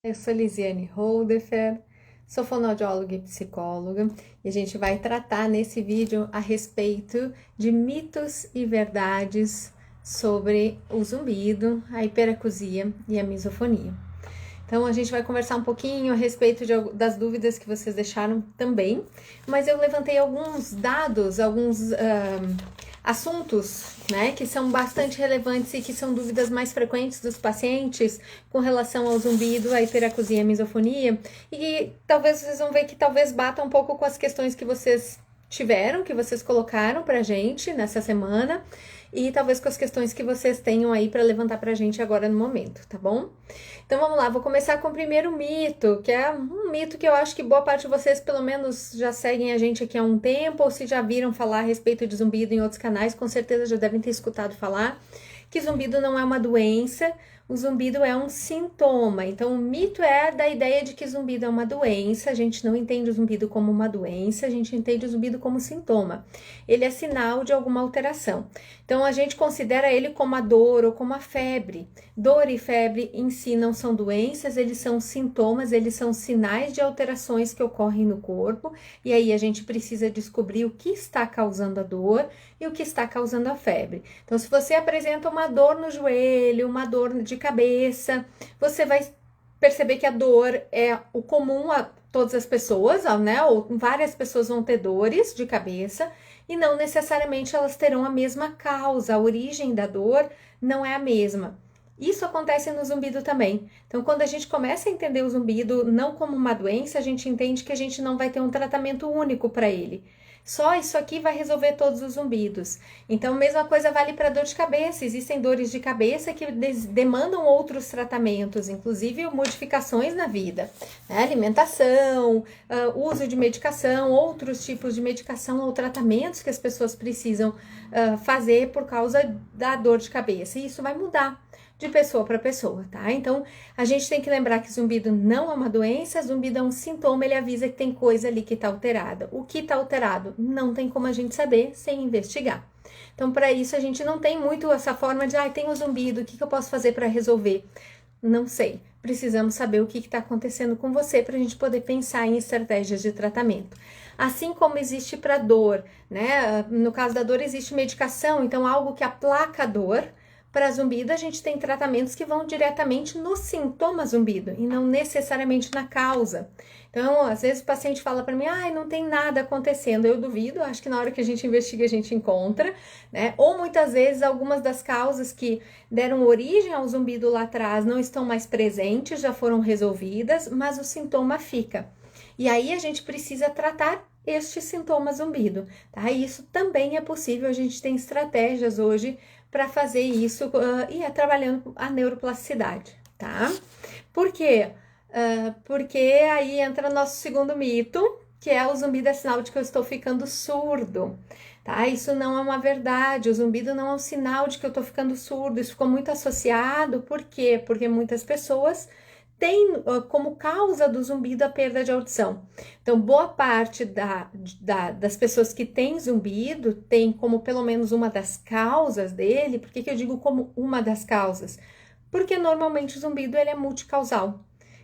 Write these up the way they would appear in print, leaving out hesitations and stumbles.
Eu sou Lisiane Holdefer, sou fonoaudióloga e psicóloga, e a gente vai tratar nesse vídeo a respeito de mitos e verdades sobre o zumbido, a hiperacusia e a misofonia. Então a gente vai conversar um pouquinho a respeito das dúvidas que vocês deixaram também, mas eu levantei alguns dados, alguns assuntos, né, que são bastante relevantes e que são dúvidas mais frequentes dos pacientes com relação ao zumbido, à hiperacusia e à misofonia, e talvez vocês vão ver que talvez bata um pouco com as questões que vocês tiveram, que vocês colocaram pra gente nessa semana, e talvez com as questões que vocês tenham aí para levantar pra gente agora no momento, tá bom? Então vamos lá, vou começar com o primeiro mito, que é um mito que eu acho que boa parte de vocês pelo menos já seguem a gente aqui há um tempo, ou se já viram falar a respeito de zumbido em outros canais, com certeza já devem ter escutado falar, que zumbido não é uma doença, o zumbido é um sintoma. Então, o mito é da ideia de que zumbido é uma doença. A gente não entende o zumbido como uma doença, a gente entende o zumbido como sintoma. Ele é sinal de alguma alteração. Então, a gente considera ele como a dor ou como a febre. Dor e febre em si não são doenças, eles são sintomas, eles são sinais de alterações que ocorrem no corpo. E aí, a gente precisa descobrir o que está causando a dor e o que está causando a febre. Então, se você apresenta uma dor no joelho, uma dor de cabeça, você vai perceber que a dor é o comum a todas as pessoas, né? Ou várias pessoas vão ter dores de cabeça e não necessariamente elas terão a mesma causa, a origem da dor não é a mesma. Isso acontece no zumbido também. Então, quando a gente começa a entender o zumbido não como uma doença, a gente entende que a gente não vai ter um tratamento único para ele. Só isso aqui vai resolver todos os zumbidos. Então, a mesma coisa vale para dor de cabeça. Existem dores de cabeça que demandam outros tratamentos, inclusive modificações na vida, né? Alimentação, uso de medicação, outros tipos de medicação ou tratamentos que as pessoas precisam fazer por causa da dor de cabeça. E isso vai mudar de pessoa para pessoa, tá? Então, a gente tem que lembrar que zumbido não é uma doença, zumbido é um sintoma, ele avisa que tem coisa ali que tá alterada. O que tá alterado? Não tem como a gente saber sem investigar. Então, para isso, a gente não tem muito essa forma de, tem um zumbido, o que eu posso fazer para resolver? Não sei. Precisamos saber o que está acontecendo com você para a gente poder pensar em estratégias de tratamento. Assim como existe para dor, né? No caso da dor, existe medicação, então algo que aplaca a dor. Para zumbido, a gente tem tratamentos que vão diretamente no sintoma zumbido e não necessariamente na causa. Então, às vezes o paciente fala para mim, não tem nada acontecendo. Eu duvido, acho que na hora que a gente investiga, a gente encontra, né? Ou muitas vezes algumas das causas que deram origem ao zumbido lá atrás não estão mais presentes, já foram resolvidas, mas o sintoma fica. E aí a gente precisa tratar este sintoma zumbido, tá? E isso também é possível, a gente tem estratégias hoje para fazer isso e trabalhando a neuroplasticidade, tá? Por quê? Porque aí entra nosso segundo mito, que é o zumbido é sinal de que eu estou ficando surdo, tá? Isso não é uma verdade, o zumbido não é um sinal de que eu estou ficando surdo, isso ficou muito associado, por quê? Porque muitas pessoas tem como causa do zumbido a perda de audição. Então, boa parte das pessoas que têm zumbido tem como pelo menos uma das causas dele. Por que eu digo como uma das causas? Porque normalmente o zumbido ele é multicausal.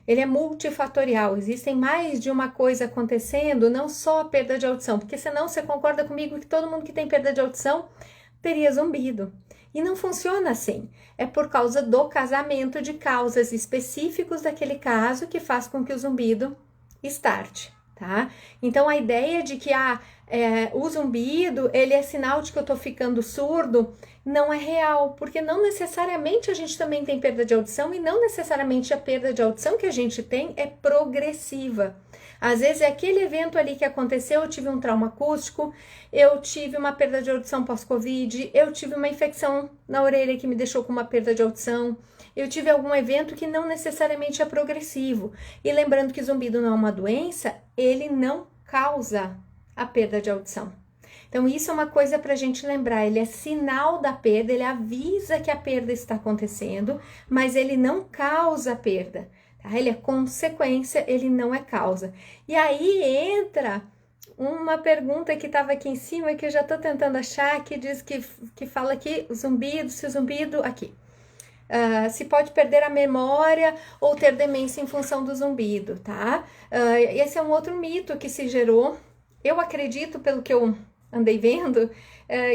Ele é multifatorial, existem mais de uma coisa acontecendo, não só a perda de audição, porque senão você concorda comigo que todo mundo que tem perda de audição teria zumbido. E não funciona assim. É por causa do casamento de causas específicos daquele caso que faz com que o zumbido starte, tá? Então, a ideia de que o zumbido, ele é sinal de que eu tô ficando surdo, não é real, porque não necessariamente a gente também tem perda de audição e não necessariamente a perda de audição que a gente tem é progressiva. Às vezes é aquele evento ali que aconteceu, eu tive um trauma acústico, eu tive uma perda de audição pós-Covid, eu tive uma infecção na orelha que me deixou com uma perda de audição, eu tive algum evento que não necessariamente é progressivo. E lembrando que zumbido não é uma doença, ele não causa a perda de audição. Então, isso é uma coisa para a gente lembrar, ele é sinal da perda, ele avisa que a perda está acontecendo, mas ele não causa a perda. Ele é consequência, ele não é causa. E aí entra uma pergunta que estava aqui em cima, que eu já estou tentando achar, que diz que fala aqui, se o zumbido, aqui. se pode perder a memória ou ter demência em função do zumbido, tá? Esse é um outro mito que se gerou. Eu acredito, pelo que eu andei vendo,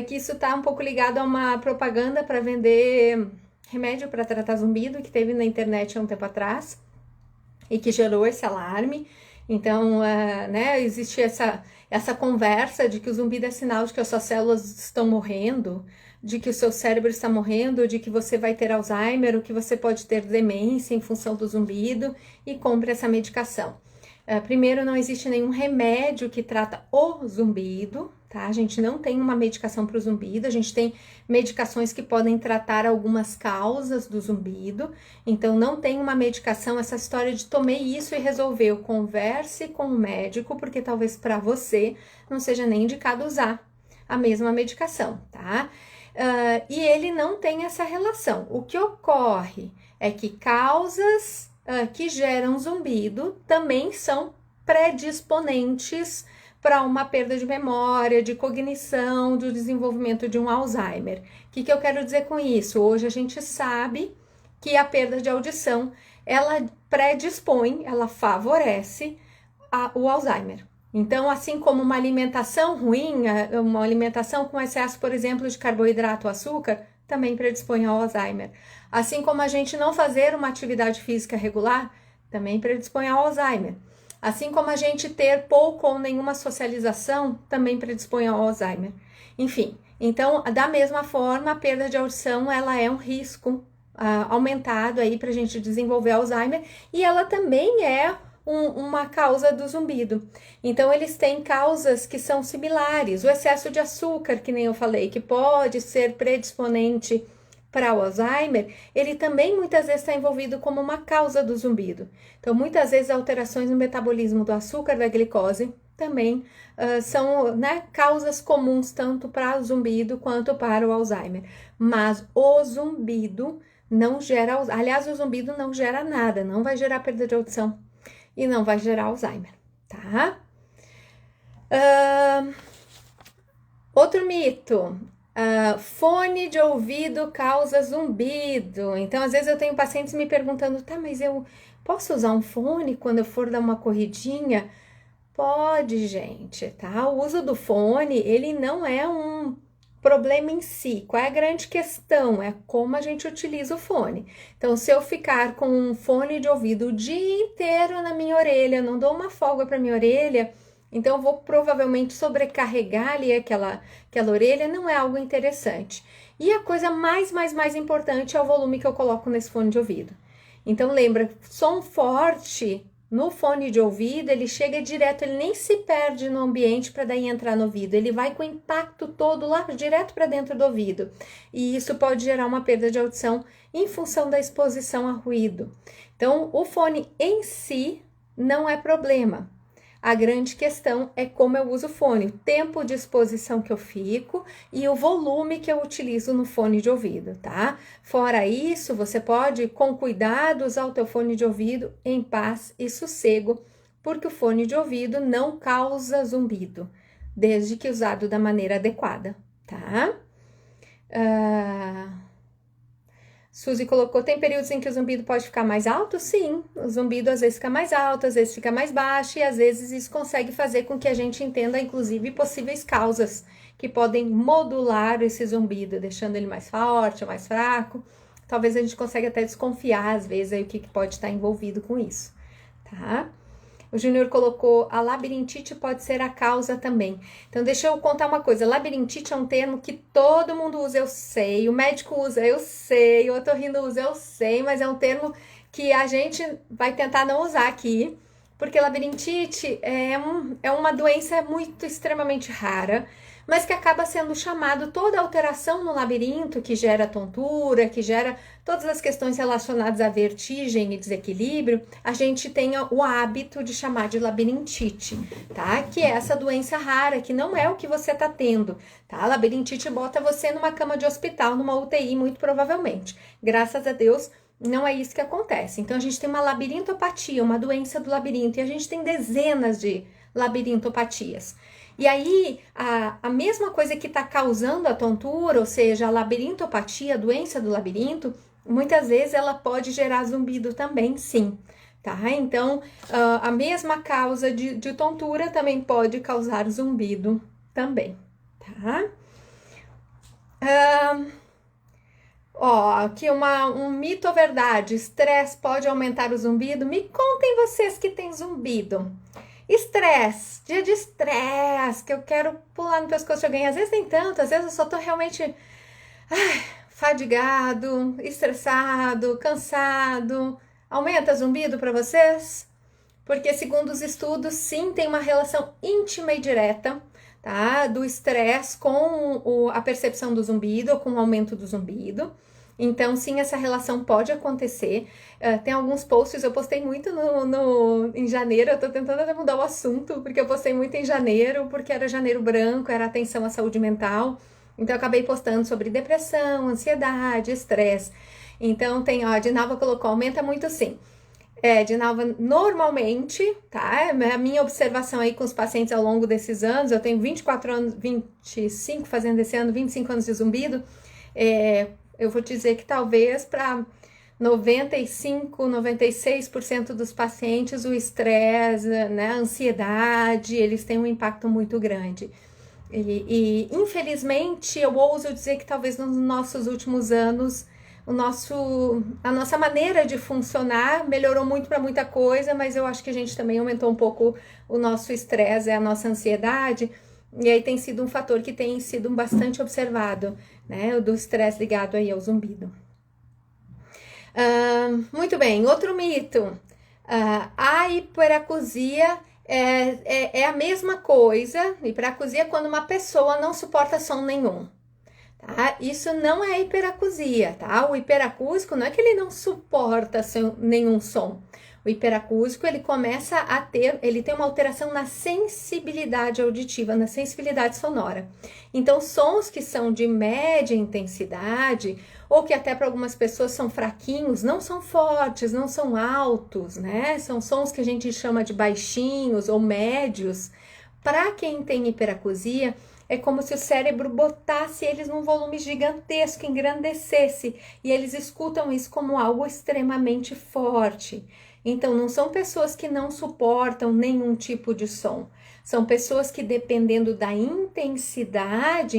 que isso tá um pouco ligado a uma propaganda para vender remédio para tratar zumbido que teve na internet há um tempo atrás e que gerou esse alarme. Então, né, existe essa conversa de que o zumbido é sinal de que as suas células estão morrendo, de que o seu cérebro está morrendo, de que você vai ter Alzheimer, ou que você pode ter demência em função do zumbido, e compre essa medicação. Primeiro, não existe nenhum remédio que trata o zumbido, tá? A gente não tem uma medicação para o zumbido, a gente tem medicações que podem tratar algumas causas do zumbido, então não tem uma medicação, essa história de tomei isso e resolveu. Converse com o médico, porque talvez para você não seja nem indicado usar a mesma medicação, tá? E ele não tem essa relação. O que ocorre é que causas que geram zumbido também são predisponentes para uma perda de memória, de cognição, do desenvolvimento de um Alzheimer. O que eu quero dizer com isso? Hoje a gente sabe que a perda de audição, ela predispõe, ela favorece o Alzheimer. Então, assim como uma alimentação ruim, uma alimentação com excesso, por exemplo, de carboidrato ou açúcar, também predispõe ao Alzheimer. Assim como a gente não fazer uma atividade física regular, também predispõe ao Alzheimer. Assim como a gente ter pouco ou nenhuma socialização, também predispõe ao Alzheimer. Enfim, então, da mesma forma, a perda de audição, ela é um risco aumentado aí para a gente desenvolver Alzheimer, e ela também é uma causa do zumbido. Então, eles têm causas que são similares. O excesso de açúcar, que nem eu falei, que pode ser predisponente para o Alzheimer, ele também muitas vezes está envolvido como uma causa do zumbido. Então, muitas vezes, alterações no metabolismo do açúcar da glicose também são, né, causas comuns tanto para o zumbido quanto para o Alzheimer. Mas o zumbido não gera, aliás, o zumbido não gera nada, não vai gerar perda de audição e não vai gerar Alzheimer, tá? Outro mito, fone de ouvido causa zumbido. Então, às vezes eu tenho pacientes me perguntando, tá, mas eu posso usar um fone quando eu for dar uma corridinha? Pode, gente, tá? O uso do fone, ele não é um problema em si. Qual é a grande questão? É como a gente utiliza o fone. Então, se eu ficar com um fone de ouvido o dia inteiro na minha orelha, não dou uma folga para minha orelha, então eu vou provavelmente sobrecarregar ali aquela orelha, não é algo interessante. E a coisa mais importante é o volume que eu coloco nesse fone de ouvido. Então, lembra, som forte no fone de ouvido, ele chega direto, ele nem se perde no ambiente para daí entrar no ouvido, ele vai com o impacto todo lá direto para dentro do ouvido. E isso pode gerar uma perda de audição em função da exposição a ruído. Então, o fone em si não é problema. A grande questão é como eu uso o fone, o tempo de exposição que eu fico e o volume que eu utilizo no fone de ouvido, tá? Fora isso, você pode, com cuidado, usar o teu fone de ouvido em paz e sossego, porque o fone de ouvido não causa zumbido, desde que usado da maneira adequada, tá? Suzy colocou, tem períodos em que o zumbido pode ficar mais alto? Sim, o zumbido às vezes fica mais alto, às vezes fica mais baixo, e às vezes isso consegue fazer com que a gente entenda, inclusive, possíveis causas que podem modular esse zumbido, deixando ele mais forte ou mais fraco. Talvez a gente consiga até desconfiar, às vezes, aí, o que pode estar envolvido com isso, tá? O Júnior colocou, a labirintite pode ser a causa também. Então, deixa eu contar uma coisa. Labirintite é um termo que todo mundo usa, eu sei. O médico usa, eu sei. O otorrino usa, eu sei. Mas é um termo que a gente vai tentar não usar aqui. Porque labirintite é uma doença muito extremamente rara, mas que acaba sendo chamado toda alteração no labirinto, que gera tontura, que gera todas as questões relacionadas à vertigem e desequilíbrio, a gente tem o hábito de chamar de labirintite, tá? Que é essa doença rara, que não é o que você tá tendo, tá? A labirintite bota você numa cama de hospital, numa UTI, muito provavelmente. Graças a Deus, não é isso que acontece. Então, a gente tem uma labirintopatia, uma doença do labirinto, e a gente tem dezenas de labirintopatias. E aí, a mesma coisa que está causando a tontura, ou seja, a labirintopatia, a doença do labirinto, muitas vezes ela pode gerar zumbido também, sim, tá? Então, a mesma causa de tontura também pode causar zumbido também, tá? Ó, aqui um mito ou verdade, estresse pode aumentar o zumbido? Me contem vocês que tem zumbido. Estresse, dia de estresse, que eu quero pular no pescoço de alguém. Às vezes nem tanto, às vezes eu só tô realmente fadigado, estressado, cansado. Aumenta zumbido para vocês? Porque segundo os estudos, sim, tem uma relação íntima e direta, tá? Do estresse com a percepção do zumbido ou com o aumento do zumbido. Então, sim, essa relação pode acontecer. Tem alguns posts, eu postei muito em janeiro, eu tô tentando até mudar o assunto, porque eu postei muito em janeiro, porque era janeiro branco, era atenção à saúde mental. Então, eu acabei postando sobre depressão, ansiedade, estresse. Então, tem, ó, a Dinalva colocou, aumenta muito sim. Dinalva, normalmente, tá? A minha observação aí com os pacientes ao longo desses anos, eu tenho 24 anos, 25, fazendo esse ano, 25 anos de zumbido, eu vou dizer que talvez para 95, 96% dos pacientes, o estresse, né, a ansiedade, eles têm um impacto muito grande. Infelizmente, eu ouso dizer que talvez nos nossos últimos anos, a nossa maneira de funcionar melhorou muito para muita coisa, mas eu acho que a gente também aumentou um pouco o nosso estresse, a nossa ansiedade, e aí tem sido um fator que tem sido bastante observado, né, o do estresse ligado aí ao zumbido. Muito bem, outro mito, a hiperacusia é a mesma coisa, hiperacusia é quando uma pessoa não suporta som nenhum. Tá? Isso não é hiperacusia, tá? O hiperacúsico não é que ele não suporta nenhum som. O hiperacúsico, ele começa a ter, ele tem uma alteração na sensibilidade auditiva, na sensibilidade sonora. Então, sons que são de média intensidade, ou que até para algumas pessoas são fraquinhos, não são fortes, não são altos, né? São sons que a gente chama de baixinhos ou médios. Para quem tem hiperacusia, é como se o cérebro botasse eles num volume gigantesco, engrandecesse, e eles escutam isso como algo extremamente forte. Então, não são pessoas que não suportam nenhum tipo de som. São pessoas que, dependendo da intensidade,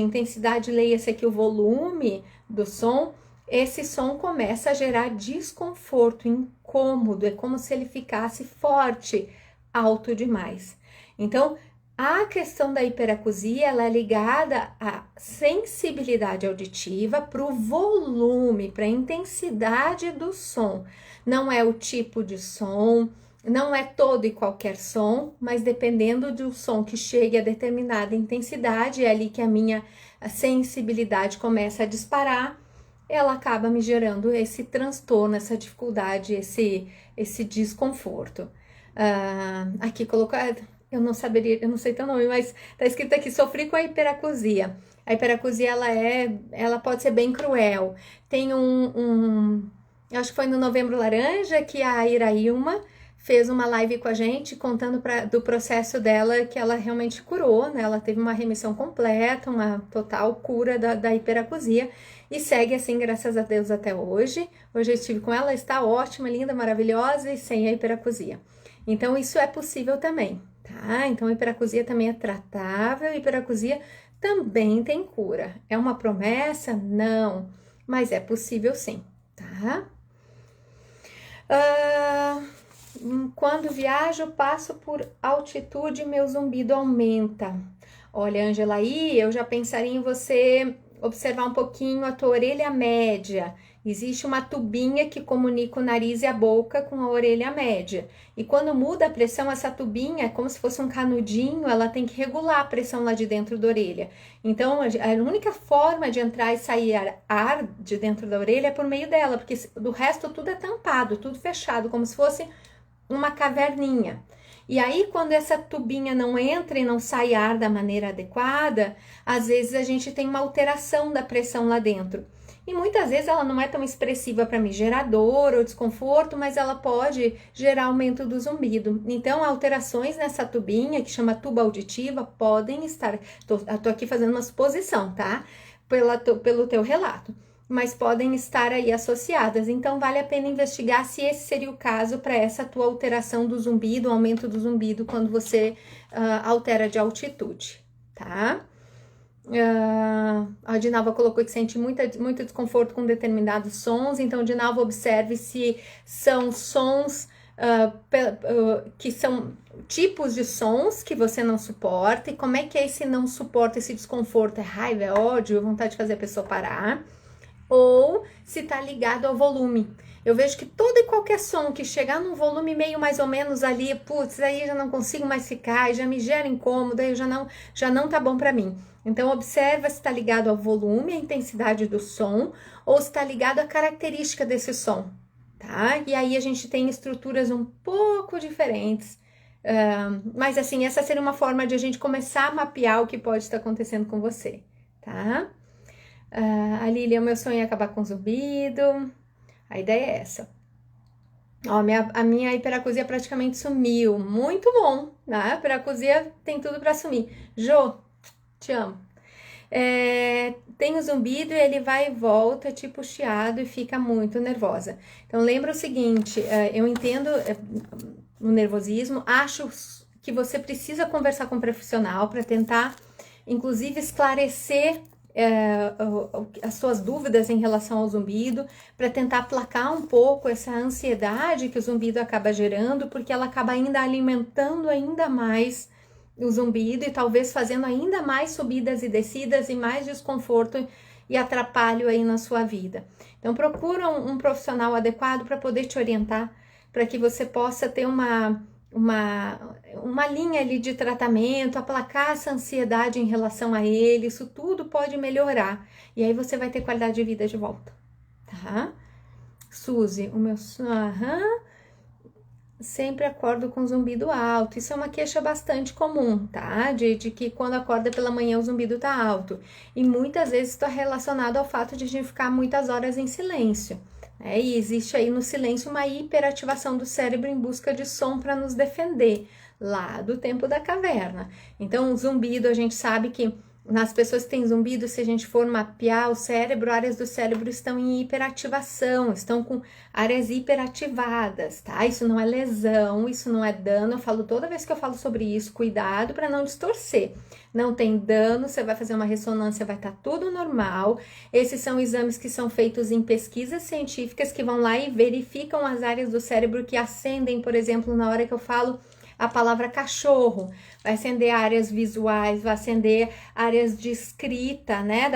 leia-se aqui o volume do som, esse som começa a gerar desconforto, incômodo, é como se ele ficasse forte, alto demais. Então, a questão da hiperacusia, ela é ligada à sensibilidade auditiva, para o volume, para a intensidade do som. Não é o tipo de som, não é todo e qualquer som, mas dependendo do som que chegue a determinada intensidade, é ali que a minha sensibilidade começa a disparar, ela acaba me gerando esse transtorno, essa dificuldade, esse desconforto. Aqui colocado, eu não sei teu nome, mas tá escrito aqui, sofri com a hiperacusia. A hiperacusia, ela pode ser bem cruel. Tem acho que foi no Novembro Laranja que a Irailma fez uma live com a gente contando do processo dela, que ela realmente curou, né? Ela teve uma remissão completa, uma total cura da hiperacusia e segue assim, graças a Deus, até hoje. Hoje eu estive com ela, está ótima, linda, maravilhosa e sem a hiperacusia. Então, isso é possível também, tá? Então, a hiperacusia também é tratável, a hiperacusia também tem cura. É uma promessa? Não, mas é possível sim, tá? Quando viajo, passo por altitude, meu zumbido aumenta. Olha, Ângela, aí eu já pensaria em você observar um pouquinho a tua orelha média. Existe uma tubinha que comunica o nariz e a boca com a orelha média. E quando muda a pressão, essa tubinha, é como se fosse um canudinho, ela tem que regular a pressão lá de dentro da orelha. Então, a única forma de entrar e sair ar de dentro da orelha é por meio dela, porque do resto tudo é tampado, tudo fechado, como se fosse uma caverninha. E aí, quando essa tubinha não entra e não sai ar da maneira adequada, às vezes a gente tem uma alteração da pressão lá dentro. E muitas vezes ela não é tão expressiva para mim, gerar dor ou desconforto, mas ela pode gerar aumento do zumbido. Então, alterações nessa tubinha, que chama tuba auditiva, podem estar... Tô aqui fazendo uma suposição, tá? Pelo teu relato. mas podem estar aí associadas. Então, vale a pena investigar se esse seria o caso para essa tua alteração do zumbido, aumento do zumbido quando você altera de altitude, tá? A Dinalva colocou que sente muito desconforto com determinados sons, então, Dinalva, observe se são sons que são tipos de sons que você não suporta e como é que é esse não suporta, esse desconforto, é raiva, é ódio, vontade de fazer a pessoa parar, ou se tá ligado ao volume. Eu vejo que todo e qualquer som que chegar num volume meio mais ou menos ali, putz, aí já não consigo mais ficar, já me gera incômodo, aí já não tá bom para mim. Então, observa se está ligado ao volume, à intensidade do som, ou se está ligado à característica desse som, tá? E aí a gente tem estruturas um pouco diferentes, mas assim, essa seria uma forma de a gente começar a mapear o que pode estar acontecendo com você, tá? A Lilian, meu sonho é acabar com o zumbido, a ideia é essa. Ó, a minha hiperacusia praticamente sumiu, muito bom, né? A hiperacusia tem tudo para sumir. Jô, te amo. Tem o zumbido e ele vai e volta, tipo chiado, e fica muito nervosa. Então, lembra o seguinte, eu entendo o nervosismo, acho que você precisa conversar com um profissional para tentar, inclusive, esclarecer as suas dúvidas em relação ao zumbido, para tentar aplacar um pouco essa ansiedade que o zumbido acaba gerando, porque ela acaba ainda alimentando ainda mais o zumbido e talvez fazendo ainda mais subidas e descidas e mais desconforto e atrapalho aí na sua vida. Então, procura um profissional adequado para poder te orientar, para que você possa ter uma linha ali de tratamento, aplacar essa ansiedade em relação a ele, isso tudo pode melhorar. E aí você vai ter qualidade de vida de volta, tá? Suzy, o meu... sempre acordo com zumbido alto. Isso é uma queixa bastante comum, tá? De que quando acorda pela manhã o zumbido tá alto. E muitas vezes está relacionado ao fato de a gente ficar muitas horas em silêncio. E existe aí no silêncio uma hiperativação do cérebro em busca de som para nos defender, lá do tempo da caverna. Então, o zumbido, a gente sabe que nas pessoas que têm zumbido, se a gente for mapear o cérebro, áreas do cérebro estão em hiperativação, estão com áreas hiperativadas, tá? Isso não é lesão, isso não é dano. Eu falo toda vez que eu falo sobre isso, cuidado para não distorcer. Não tem dano, você vai fazer uma ressonância, vai estar tudo normal. Esses são exames que são feitos em pesquisas científicas que vão lá e verificam as áreas do cérebro que acendem, por exemplo, na hora que eu falo a palavra cachorro, vai acender áreas visuais, vai acender áreas de escrita, né,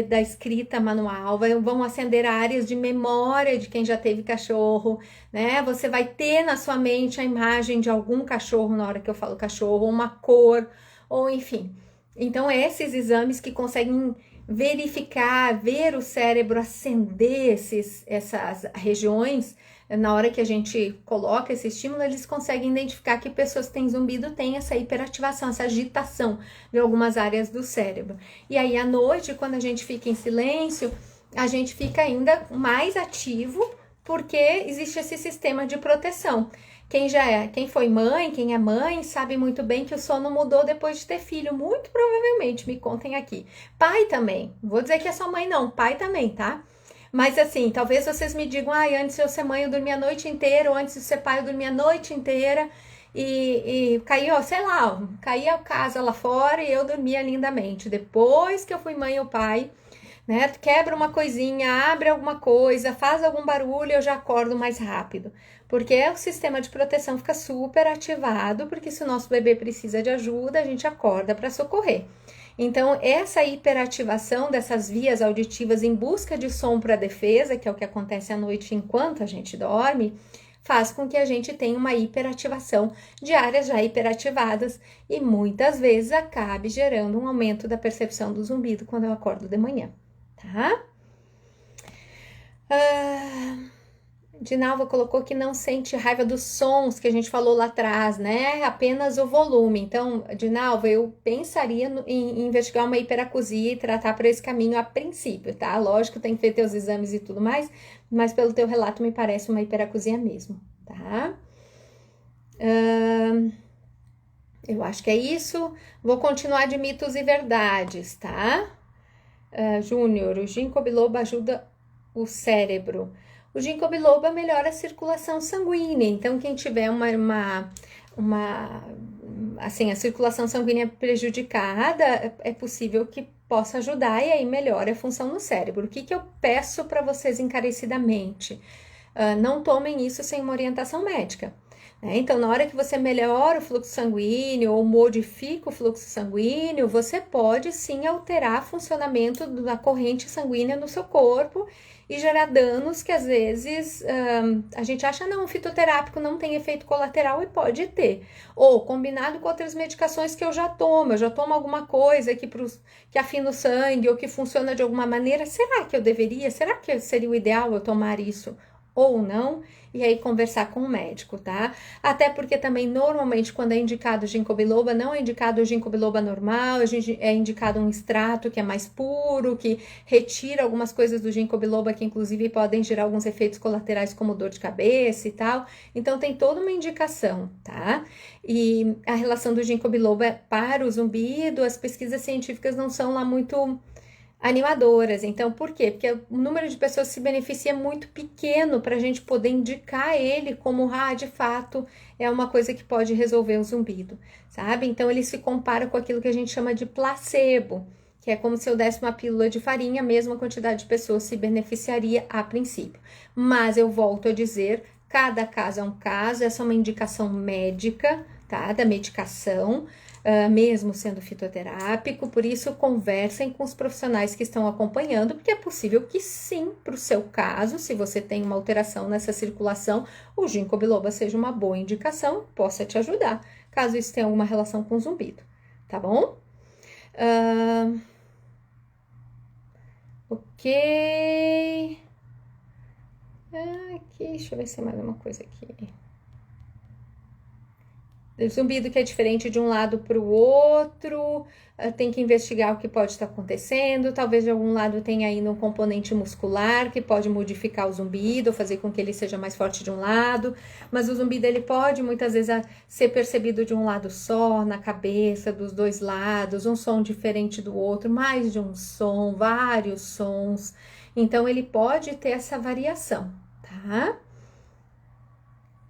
da escrita manual, vão acender áreas de memória de quem já teve cachorro, né, você vai ter na sua mente a imagem de algum cachorro na hora que eu falo cachorro, uma cor, ou enfim. Então, esses exames que conseguem verificar, ver o cérebro acender essas regiões, na hora que a gente coloca esse estímulo, eles conseguem identificar que pessoas que têm zumbido têm essa hiperativação, essa agitação de algumas áreas do cérebro. E aí, à noite, quando a gente fica em silêncio, a gente fica ainda mais ativo, porque existe esse sistema de proteção. Quem foi mãe, quem é mãe, sabe muito bem que o sono mudou depois de ter filho, muito provavelmente, me contem aqui. Pai também, vou dizer que é só mãe não, pai também, tá? Mas assim, talvez vocês me digam, antes de eu ser mãe eu dormia a noite inteira, ou antes de ser pai eu dormia a noite inteira, e caiu, sei lá, caía a casa lá fora e eu dormia lindamente. Depois que eu fui mãe ou pai, né, quebra uma coisinha, abre alguma coisa, faz algum barulho, eu já acordo mais rápido. Porque o sistema de proteção fica super ativado, porque se o nosso bebê precisa de ajuda, a gente acorda para socorrer. Então, essa hiperativação dessas vias auditivas em busca de som para defesa, que é o que acontece à noite enquanto a gente dorme, faz com que a gente tenha uma hiperativação de áreas já hiperativadas e muitas vezes acabe gerando um aumento da percepção do zumbido quando eu acordo de manhã, tá? Dinalva colocou que não sente raiva dos sons que a gente falou lá atrás, né? Apenas o volume. Então, Dinalva, eu pensaria em investigar uma hiperacusia e tratar por esse caminho a princípio, tá? Lógico, tem que ver teus exames e tudo mais, mas pelo teu relato me parece uma hiperacusia mesmo, tá? Eu acho que é isso. Vou continuar de mitos e verdades, tá? Júnior, o ginkgo biloba ajuda o cérebro? O ginkgo biloba melhora a circulação sanguínea, então quem tiver assim, a circulação sanguínea prejudicada, é possível que possa ajudar e aí melhora a função no cérebro. O que eu peço para vocês encarecidamente? Não tomem isso sem uma orientação médica. Então, na hora que você melhora o fluxo sanguíneo ou modifica o fluxo sanguíneo, você pode sim alterar o funcionamento da corrente sanguínea no seu corpo e gerar danos que às vezes a gente acha, não, o fitoterápico não tem efeito colateral e pode ter. Ou combinado com outras medicações que eu já tomo alguma coisa que afina o sangue ou que funciona de alguma maneira. Será que eu deveria? Será que seria o ideal eu tomar isso? Ou não, e aí conversar com o médico, tá? Até porque também, normalmente, quando é indicado o ginkgo biloba, não é indicado o ginkgo biloba normal, é indicado um extrato que é mais puro, que retira algumas coisas do ginkgo biloba que, inclusive, podem gerar alguns efeitos colaterais, como dor de cabeça e tal. Então, tem toda uma indicação, tá? E a relação do ginkgo biloba para o zumbido, as pesquisas científicas não são lá muito animadoras. Então, por quê? Porque o número de pessoas que se beneficia é muito pequeno para a gente poder indicar ele como, de fato, é uma coisa que pode resolver o zumbido, sabe? Então, ele se compara com aquilo que a gente chama de placebo, que é como se eu desse uma pílula de farinha, a mesma quantidade de pessoas se beneficiaria a princípio. Mas eu volto a dizer, cada caso é um caso, essa é uma indicação médica, tá? Da medicação, mesmo sendo fitoterápico, por isso conversem com os profissionais que estão acompanhando, porque é possível que sim, para o seu caso, se você tem uma alteração nessa circulação, o ginkgo biloba seja uma boa indicação, possa te ajudar, caso isso tenha alguma relação com o zumbido, tá bom? Ok. Aqui, deixa eu ver se tem mais uma coisa aqui. Zumbido que é diferente de um lado para o outro, tem que investigar o que pode estar acontecendo, talvez de algum lado tenha ainda um componente muscular que pode modificar o zumbido, ou fazer com que ele seja mais forte de um lado, mas o zumbido ele pode muitas vezes ser percebido de um lado só, na cabeça, dos dois lados, um som diferente do outro, mais de um som, vários sons, então ele pode ter essa variação, tá?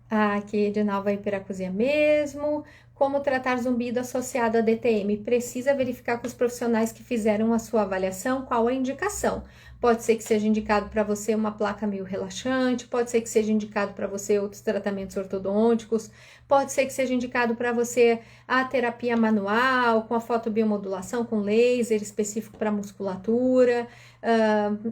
Aqui de nova hiperacusia mesmo. Como tratar zumbido associado a DTM? Precisa verificar com os profissionais que fizeram a sua avaliação qual a indicação. Pode ser que seja indicado para você uma placa meio relaxante, pode ser que seja indicado para você outros tratamentos ortodônticos, pode ser que seja indicado para você a terapia manual, com a fotobiomodulação, com laser específico para musculatura,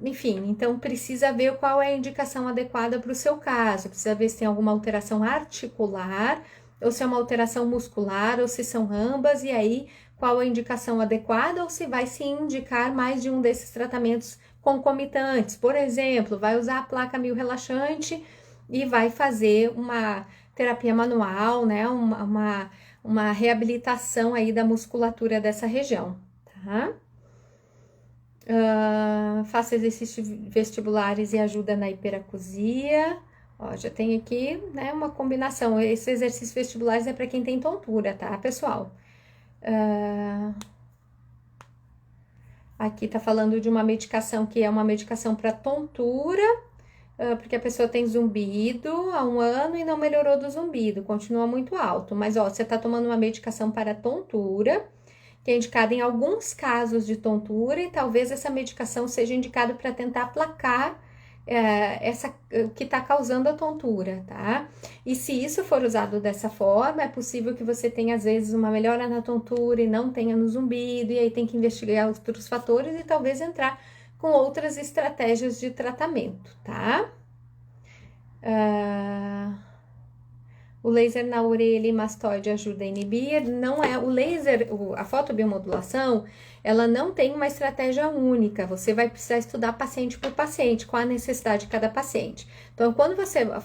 enfim, então precisa ver qual é a indicação adequada para o seu caso, precisa ver se tem alguma alteração articular, ou se é uma alteração muscular, ou se são ambas, e aí qual a indicação adequada, ou se vai se indicar mais de um desses tratamentos concomitantes. Por exemplo, vai usar a placa meio relaxante e vai fazer uma terapia manual, né? Uma reabilitação aí da musculatura dessa região, tá? Faça exercícios vestibulares e ajuda na hiperacusia. Ó, já tem aqui, né, uma combinação. Esses exercícios vestibulares é para quem tem tontura, tá, pessoal? Aqui tá falando de uma medicação que é uma medicação para tontura, porque a pessoa tem zumbido há 1 ano e não melhorou do zumbido, continua muito alto. Mas, ó, você tá tomando uma medicação para tontura, que é indicada em alguns casos de tontura, e talvez essa medicação seja indicada para tentar aplacar essa que está causando a tontura, tá? E se isso for usado dessa forma, é possível que você tenha, às vezes, uma melhora na tontura e não tenha no zumbido, e aí tem que investigar outros fatores e talvez entrar com outras estratégias de tratamento, tá? O laser na orelha e mastoide ajuda a inibir, não é, o laser, a fotobiomodulação, ela não tem uma estratégia única, você vai precisar estudar paciente por paciente, qual a necessidade de cada paciente. Então, quando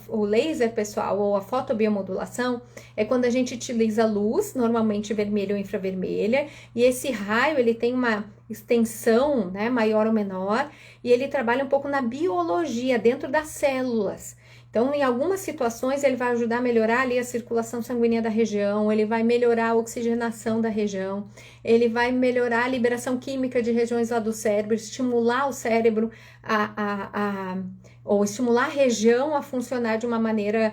o laser, pessoal, ou a fotobiomodulação, é quando a gente utiliza luz, normalmente vermelha ou infravermelha, e esse raio, ele tem uma extensão, né, maior ou menor, e ele trabalha um pouco na biologia, dentro das células. Então, em algumas situações, ele vai ajudar a melhorar ali a circulação sanguínea da região, ele vai melhorar a oxigenação da região, ele vai melhorar a liberação química de regiões lá do cérebro, estimular o cérebro ou estimular a região a funcionar de uma maneira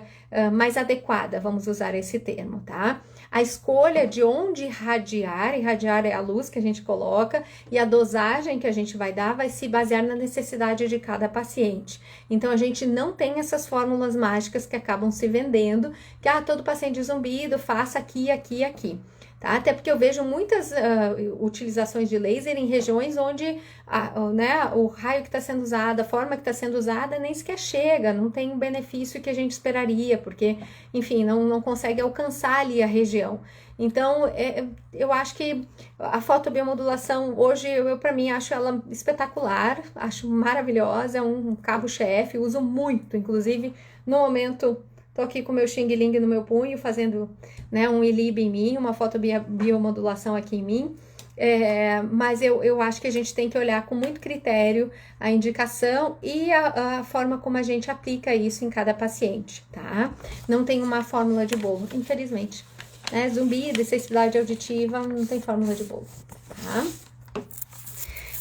mais adequada, vamos usar esse termo, tá? A escolha de onde irradiar é a luz que a gente coloca, e a dosagem que a gente vai dar vai se basear na necessidade de cada paciente. Então, a gente não tem essas fórmulas mágicas que acabam se vendendo, que todo paciente de zumbido, faça aqui, aqui, aqui. Tá? Até porque eu vejo muitas utilizações de laser em regiões onde o raio que está sendo usado, a forma que está sendo usada nem sequer chega, não tem o benefício que a gente esperaria, porque, enfim, não consegue alcançar ali a região. Então, eu acho que a fotobiomodulação, hoje, para mim, acho ela espetacular, acho maravilhosa, é um cabo-chefe, uso muito, inclusive, no momento... Tô aqui com o meu Xing Ling no meu punho, fazendo, né, um ILIB em mim, uma fotobiomodulação aqui em mim. Mas eu acho que a gente tem que olhar com muito critério a indicação e a forma como a gente aplica isso em cada paciente, tá? Não tem uma fórmula de bolo, infelizmente. Né? Zumbido, sensibilidade auditiva, não tem fórmula de bolo, tá?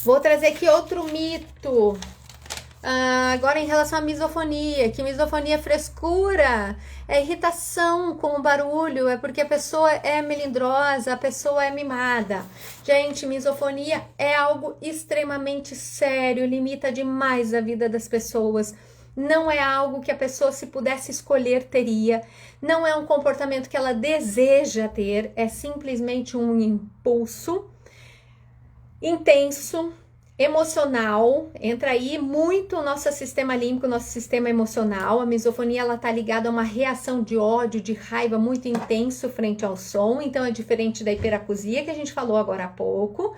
Vou trazer aqui outro mito. Agora, em relação à misofonia, que misofonia é frescura, é irritação com o barulho, é porque a pessoa é melindrosa, a pessoa é mimada. Gente, misofonia é algo extremamente sério, limita demais a vida das pessoas. Não é algo que a pessoa, se pudesse escolher, teria. Não é um comportamento que ela deseja ter, é simplesmente um impulso intenso, emocional, entra aí muito o nosso sistema límbico, nosso sistema emocional. A misofonia, ela tá ligada a uma reação de ódio, de raiva muito intenso frente ao som, então é diferente da hiperacusia que a gente falou agora há pouco.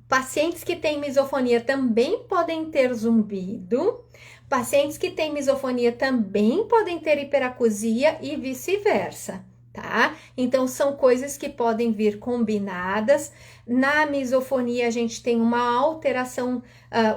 Pacientes que têm misofonia também podem ter zumbido, pacientes que têm misofonia também podem ter hiperacusia e vice-versa. Tá? Então, são coisas que podem vir combinadas. Na misofonia, a gente tem uma alteração,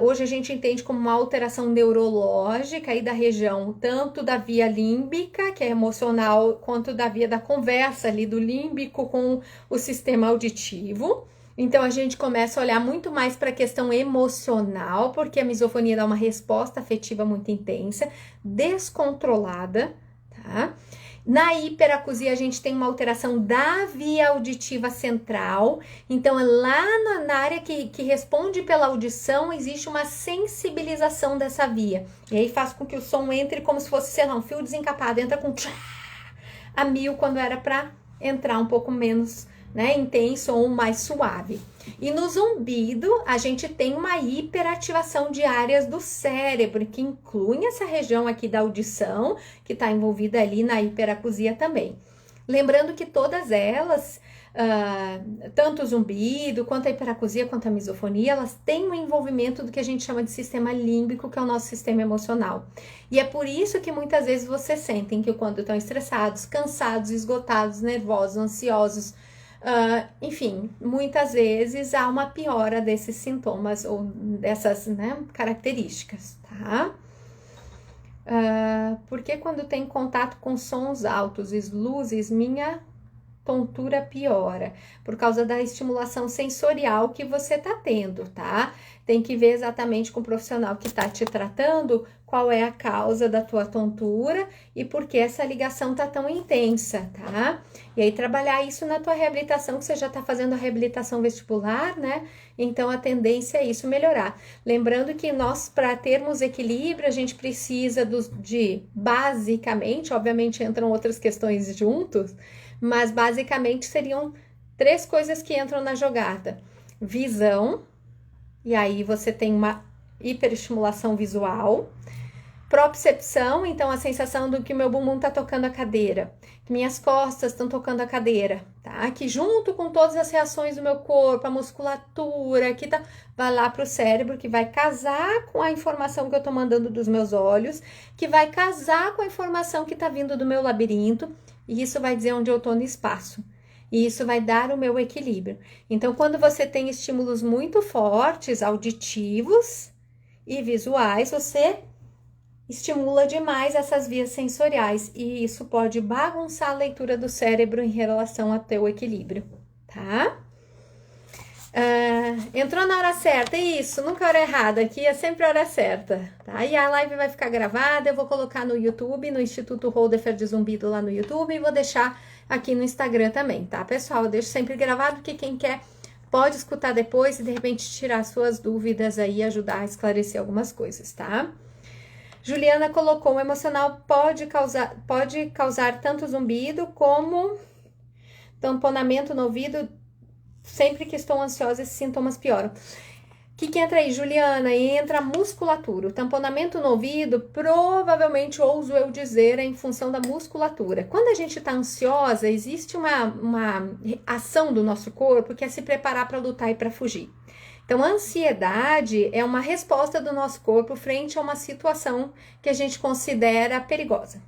hoje a gente entende como uma alteração neurológica aí da região, tanto da via límbica, que é emocional, quanto da via da conversa ali do límbico com o sistema auditivo. Então, a gente começa a olhar muito mais para a questão emocional, porque a misofonia dá uma resposta afetiva muito intensa, descontrolada, tá? Na hiperacusia, a gente tem uma alteração da via auditiva central. Então, lá na área que responde pela audição, existe uma sensibilização dessa via. E aí faz com que o som entre como se fosse, sei lá, um fio desencapado. Entra com a 1000 quando era para entrar um pouco menos, né, intenso ou mais suave. E no zumbido, a gente tem uma hiperativação de áreas do cérebro, que incluem essa região aqui da audição, que está envolvida ali na hiperacusia também. Lembrando que todas elas, tanto o zumbido, quanto a hiperacusia, quanto a misofonia, elas têm um envolvimento do que a gente chama de sistema límbico, que é o nosso sistema emocional. E é por isso que muitas vezes vocês sentem que quando estão estressados, cansados, esgotados, nervosos, ansiosos, enfim, muitas vezes há uma piora desses sintomas ou dessas, né, características, tá? Porque quando tem contato com sons altos e luzes, minha tontura piora, por causa da estimulação sensorial que você tá tendo, tá? Tem que ver exatamente com o profissional que tá te tratando qual é a causa da tua tontura e por que essa ligação tá tão intensa, tá? E aí trabalhar isso na tua reabilitação, que você já tá fazendo a reabilitação vestibular, né? Então a tendência é isso melhorar. Lembrando que nós, para termos equilíbrio, a gente precisa de basicamente, obviamente entram outras questões juntos, mas basicamente seriam 3 coisas que entram na jogada. Visão, e aí você tem uma hiperestimulação visual. Propriocepção, então a sensação do que meu bumbum tá tocando a cadeira, que minhas costas estão tocando a cadeira, tá? Que junto com todas as reações do meu corpo, a musculatura, que tá, vai lá pro cérebro, que vai casar com a informação que eu tô mandando dos meus olhos, que vai casar com a informação que tá vindo do meu labirinto, e isso vai dizer onde eu tô no espaço. E isso vai dar o meu equilíbrio. Então, quando você tem estímulos muito fortes, auditivos e visuais, você estimula demais essas vias sensoriais e isso pode bagunçar a leitura do cérebro em relação ao teu equilíbrio, tá? Entrou na hora certa, isso, nunca hora errada, aqui é sempre a hora certa, tá? E a live vai ficar gravada, eu vou colocar no YouTube, no Instituto Holderfer de Zumbido lá no YouTube e vou deixar aqui no Instagram também, tá, pessoal? Eu deixo sempre gravado, porque quem quer pode escutar depois e de repente tirar suas dúvidas aí, ajudar a esclarecer algumas coisas, tá? Juliana colocou, o emocional pode causar tanto zumbido como tamponamento no ouvido. Sempre que estou ansiosa, esses sintomas pioram. O que entra aí, Juliana? Entra a musculatura. O tamponamento no ouvido, provavelmente, ouso eu dizer, é em função da musculatura. Quando a gente está ansiosa, existe uma ação do nosso corpo que é se preparar para lutar e para fugir. Então, a ansiedade é uma resposta do nosso corpo frente a uma situação que a gente considera perigosa.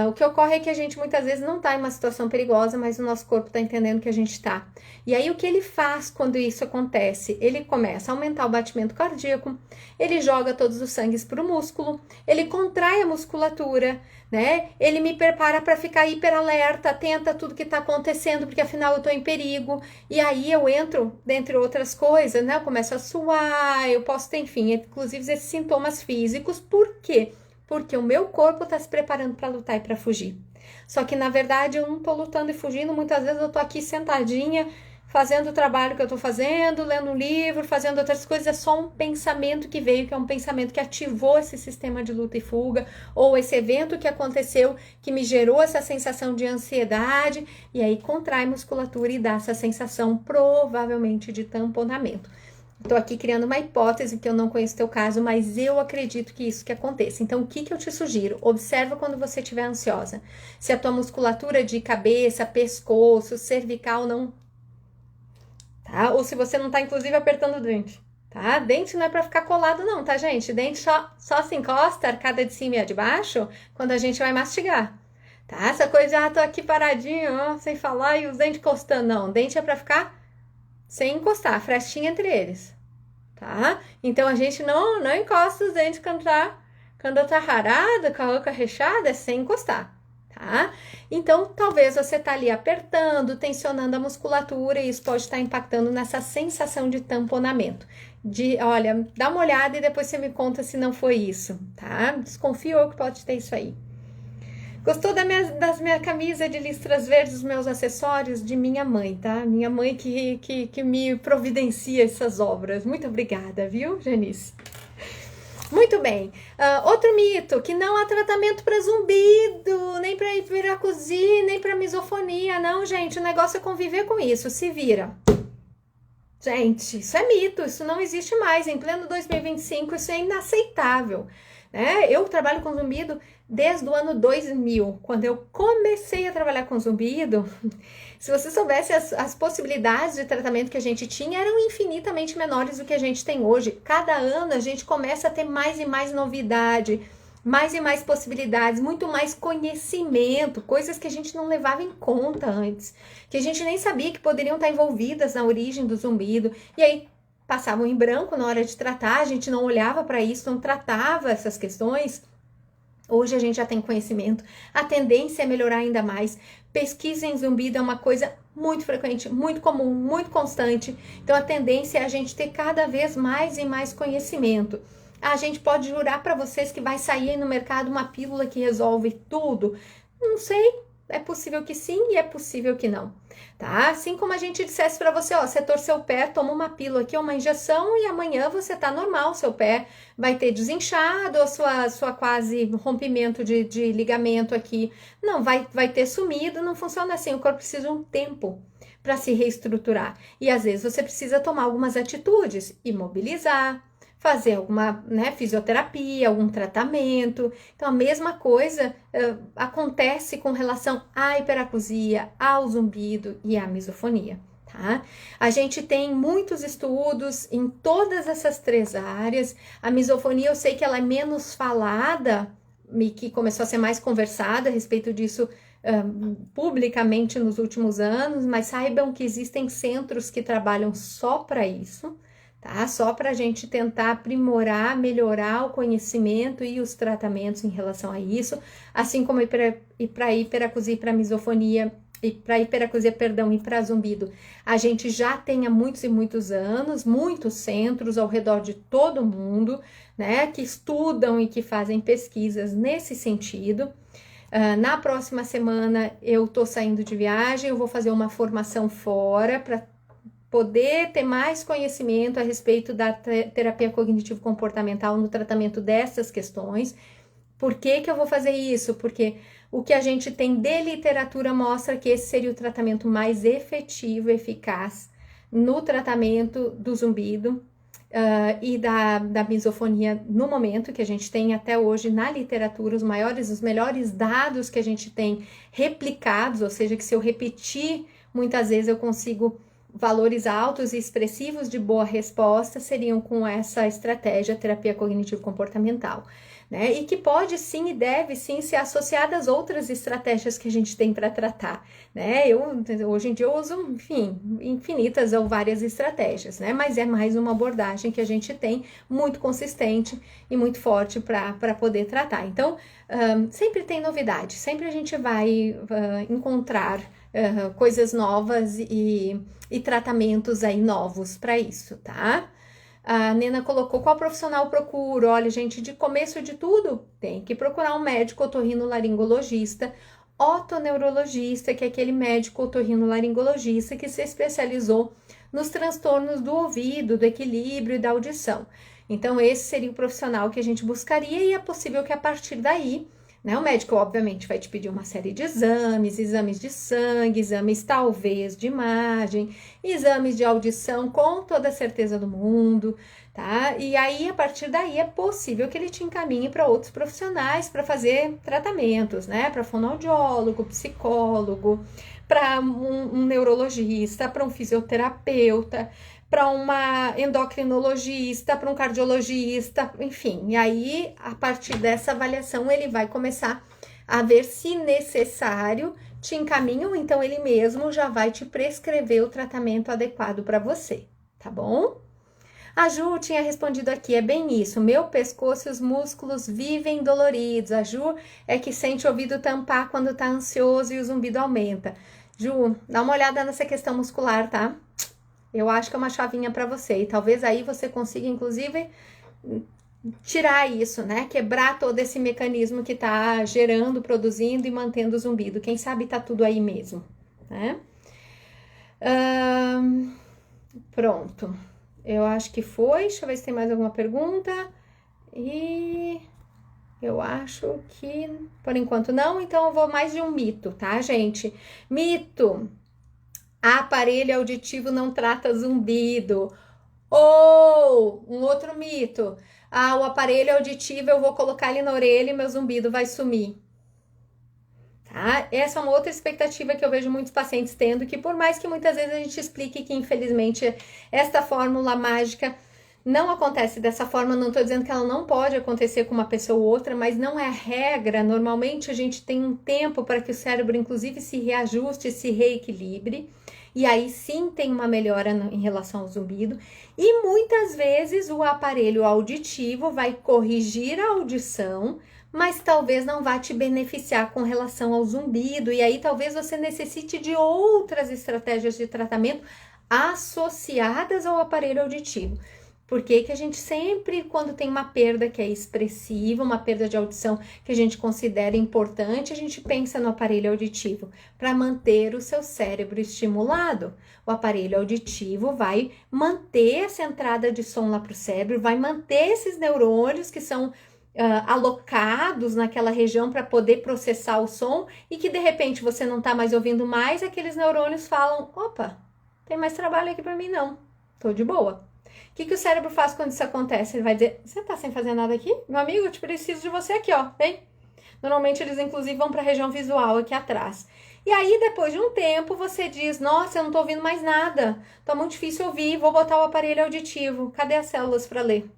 O que ocorre é que a gente muitas vezes não está em uma situação perigosa, mas o nosso corpo está entendendo que a gente está. E aí o que ele faz quando isso acontece? Ele começa a aumentar o batimento cardíaco, ele joga todos os sangues para o músculo, ele contrai a musculatura, né? Ele me prepara para ficar hiper alerta, atenta a tudo que está acontecendo, porque afinal eu estou em perigo. E aí eu entro, dentre outras coisas, né? Eu começo a suar, eu posso ter, enfim, inclusive esses sintomas físicos. Por quê? Porque o meu corpo está se preparando para lutar e para fugir. Só que, na verdade, eu não estou lutando e fugindo. Muitas vezes eu estou aqui sentadinha, fazendo o trabalho que eu estou fazendo, lendo um livro, fazendo outras coisas. É só um pensamento que veio, que é um pensamento que ativou esse sistema de luta e fuga, ou esse evento que aconteceu, que me gerou essa sensação de ansiedade, e aí contrai musculatura e dá essa sensação, provavelmente, de tamponamento. Estou aqui criando uma hipótese, que eu não conheço o teu caso, mas eu acredito que isso que aconteça. Então, o que eu te sugiro? Observa quando você estiver ansiosa. Se a tua musculatura de cabeça, pescoço, cervical não... Tá? Ou se você não tá, inclusive, apertando o dente. Tá? Dente não é para ficar colado não, tá, gente? Dente só se encosta, a arcada de cima e a de baixo, quando a gente vai mastigar. Tá? Essa coisa, tô aqui paradinho, ó, sem falar e os dentes encostando. Não, dente é para ficar... sem encostar, frestinha entre eles, tá? Então, a gente não encosta os dentes quando tá rarada, com a boca recheada, é sem encostar, tá? Então, talvez você tá ali apertando, tensionando a musculatura e isso pode estar impactando nessa sensação de tamponamento. Olha, dá uma olhada e depois você me conta se não foi isso, tá? Desconfio que pode ter isso aí. Gostou das minhas camisas de listras verdes, dos meus acessórios? De minha mãe, tá? Minha mãe que me providencia essas obras. Muito obrigada, viu, Janice? Muito bem. Outro mito, que não há tratamento para zumbido, nem para hiperacusia, nem para misofonia. Não, gente, o negócio é conviver com isso. Se vira. Gente, isso é mito, isso não existe mais. Em pleno 2025, isso é inaceitável. Eu trabalho com zumbido desde o ano 2000, quando eu comecei a trabalhar com zumbido. Se você soubesse as possibilidades de tratamento que a gente tinha, eram infinitamente menores do que a gente tem hoje. Cada ano a gente começa a ter mais e mais novidade, mais e mais possibilidades, muito mais conhecimento, coisas que a gente não levava em conta antes, que a gente nem sabia que poderiam estar envolvidas na origem do zumbido. E aí passavam em branco na hora de tratar, a gente não olhava para isso, não tratava essas questões. Hoje a gente já tem conhecimento, a tendência é melhorar ainda mais. Pesquisa em zumbido é uma coisa muito frequente, muito comum, muito constante. Então a tendência é a gente ter cada vez mais e mais conhecimento. A gente pode jurar para vocês que vai sair aí no mercado uma pílula que resolve tudo? Não sei. É possível que sim e é possível que não, tá? Assim como a gente dissesse para você, ó, você torceu o pé, toma uma pílula aqui, uma injeção e amanhã você tá normal, seu pé vai ter desinchado, ou sua quase rompimento de ligamento aqui, não, vai ter sumido, não funciona assim, o corpo precisa de um tempo para se reestruturar e às vezes você precisa tomar algumas atitudes, imobilizar, fazer alguma fisioterapia, algum tratamento. Então, a mesma coisa acontece com relação à hiperacusia, ao zumbido e à misofonia, tá? A gente tem muitos estudos em todas essas três áreas. A misofonia, eu sei que ela é menos falada, e que começou a ser mais conversada a respeito disso publicamente nos últimos anos, mas saibam que existem centros que trabalham só para isso, tá? Só para a gente tentar aprimorar, melhorar o conhecimento e os tratamentos em relação a isso, assim como para hiperacusia e para misofonia, e para hiperacusia, perdão, e para zumbido. A gente já tem há muitos e muitos anos, muitos centros ao redor de todo o mundo, né, que estudam e que fazem pesquisas nesse sentido. Na próxima semana eu tô saindo de viagem, eu vou fazer uma formação fora para poder ter mais conhecimento a respeito da terapia cognitivo-comportamental no tratamento dessas questões. Por que que eu vou fazer isso? Porque o que a gente tem de literatura mostra que esse seria o tratamento mais efetivo, eficaz no tratamento do zumbido e da misofonia no momento, que a gente tem até hoje na literatura os melhores dados que a gente tem replicados, ou seja, que se eu repetir muitas vezes eu consigo valores altos e expressivos de boa resposta, seriam com essa estratégia terapia cognitivo-comportamental. Né? E que pode sim e deve sim ser associada às outras estratégias que a gente tem para tratar, né? Hoje em dia eu uso, enfim, infinitas ou várias estratégias, né? Mas é mais uma abordagem que a gente tem muito consistente e muito forte para poder tratar. Então, sempre tem novidade, sempre a gente vai encontrar coisas novas e tratamentos aí novos para isso, tá? A Nena colocou, qual profissional procuro? Olha, gente, de começo de tudo, tem que procurar um médico otorrinolaringologista, otoneurologista, que é aquele médico otorrinolaringologista que se especializou nos transtornos do ouvido, do equilíbrio e da audição. Então, esse seria o profissional que a gente buscaria e é possível que a partir daí, né, o médico, obviamente, vai te pedir uma série de exames de sangue, exames talvez de imagem, exames de audição com toda a certeza do mundo, tá? E aí, a partir daí, é possível que ele te encaminhe para outros profissionais para fazer tratamentos, né? Para fonoaudiólogo, psicólogo, para um neurologista, para um fisioterapeuta, para uma endocrinologista, para um cardiologista, enfim. E aí, a partir dessa avaliação, ele vai começar a ver se necessário te encaminha, ou então ele mesmo já vai te prescrever o tratamento adequado para você, tá bom? A Ju tinha respondido aqui, é bem isso, meu pescoço e os músculos vivem doloridos. A Ju é que sente o ouvido tampar quando tá ansioso e o zumbido aumenta. Ju, dá uma olhada nessa questão muscular, tá? Eu acho que é uma chavinha para você, e talvez aí você consiga, inclusive, tirar isso, né? Quebrar todo esse mecanismo que tá gerando, produzindo e mantendo o zumbido. Quem sabe tá tudo aí mesmo, né? Pronto. Eu acho que foi. Deixa eu ver se tem mais alguma pergunta. E eu acho que, por enquanto, não. Então, eu vou mais de um mito, tá, gente? Mito. Aparelho auditivo não trata zumbido. Ou um outro mito. O aparelho auditivo eu vou colocar ele na orelha e meu zumbido vai sumir. Tá? Essa é uma outra expectativa que eu vejo muitos pacientes tendo, que por mais que muitas vezes a gente explique que infelizmente esta fórmula mágica não acontece dessa forma, não estou dizendo que ela não pode acontecer com uma pessoa ou outra, mas não é regra. Normalmente a gente tem um tempo para que o cérebro inclusive se reajuste, se reequilibre, e aí sim tem uma melhora em relação ao zumbido, e muitas vezes o aparelho auditivo vai corrigir a audição, mas talvez não vá te beneficiar com relação ao zumbido, e aí talvez você necessite de outras estratégias de tratamento associadas ao aparelho auditivo. Por que que a gente sempre, quando tem uma perda que é expressiva, uma perda de audição que a gente considera importante, a gente pensa no aparelho auditivo para manter o seu cérebro estimulado. O aparelho auditivo vai manter essa entrada de som lá para o cérebro, vai manter esses neurônios que são alocados naquela região para poder processar o som, e que de repente você não está mais ouvindo mais, aqueles neurônios falam, opa, tem mais trabalho aqui para mim não, tô de boa. O que o cérebro faz quando isso acontece? Ele vai dizer, você tá sem fazer nada aqui? Meu amigo, eu te preciso de você aqui, ó, vem. Normalmente eles inclusive vão para a região visual aqui atrás. E aí depois de um tempo você diz, nossa, eu não tô ouvindo mais nada, tá muito difícil ouvir, vou botar o aparelho auditivo. Cadê as células para ler?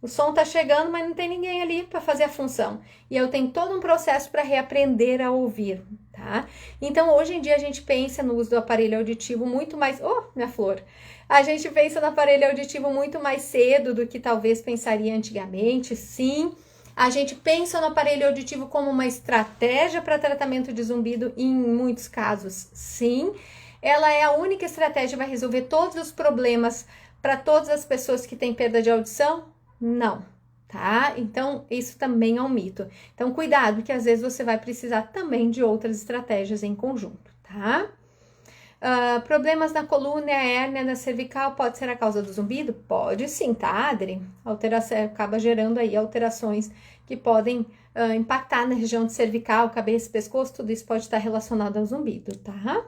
O som tá chegando, mas não tem ninguém ali para fazer a função. E eu tenho todo um processo para reaprender a ouvir, tá? Então, hoje em dia, a gente pensa no uso do aparelho auditivo muito mais... Oh, minha flor! A gente pensa no aparelho auditivo muito mais cedo do que talvez pensaria antigamente, sim. A gente pensa no aparelho auditivo como uma estratégia para tratamento de zumbido em muitos casos, sim. Ela é a única estratégia que vai resolver todos os problemas para todas as pessoas que têm perda de audição? Não, tá? Então, isso também é um mito. Então, cuidado, que às vezes você vai precisar também de outras estratégias em conjunto, tá? Problemas na coluna e a hérnia na cervical pode ser a causa do zumbido? Pode sim, tá, Adri? Alteração acaba gerando aí alterações que podem impactar na região de cervical, cabeça, pescoço, tudo isso pode estar relacionado ao zumbido, tá?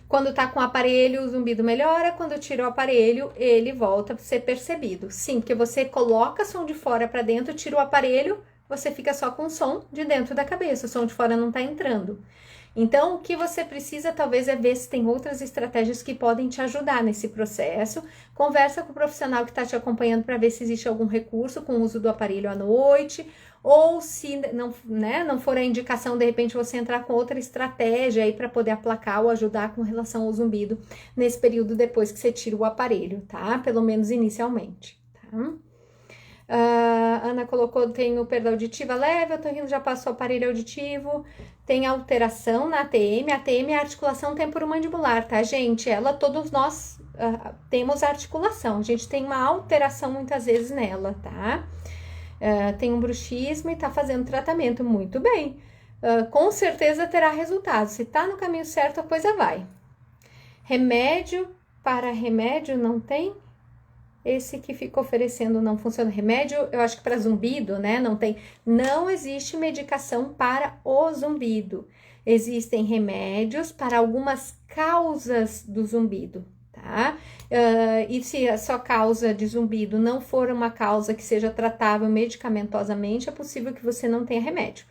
Quando tá com o aparelho, o zumbido melhora. Quando tira o aparelho, ele volta a ser percebido. Sim, porque você coloca som de fora para dentro, tira o aparelho, você fica só com o som de dentro da cabeça. O som de fora não tá entrando. Então, o que você precisa talvez é ver se tem outras estratégias que podem te ajudar nesse processo. Conversa com o profissional que está te acompanhando para ver se existe algum recurso com o uso do aparelho à noite, ou se não, né, não for a indicação, de repente você entrar com outra estratégia aí para poder aplacar ou ajudar com relação ao zumbido nesse período depois que você tira o aparelho, tá? Pelo menos inicialmente, tá? Ana colocou, tenho perda auditiva leve, eu tô rindo, já passou o aparelho auditivo, tem alteração na ATM. A ATM é a articulação temporomandibular, tá, gente? Todos nós temos articulação, a gente tem uma alteração muitas vezes nela, tá? Tem um bruxismo e tá fazendo tratamento, muito bem. Com certeza terá resultado, se tá no caminho certo a coisa vai. Remédio para remédio não tem? Esse que fica oferecendo não funciona. Remédio, eu acho que para zumbido, né? Não tem. Não existe medicação para o zumbido. Existem remédios para algumas causas do zumbido, tá? E se a sua causa de zumbido não for uma causa que seja tratável medicamentosamente, é possível que você não tenha remédio.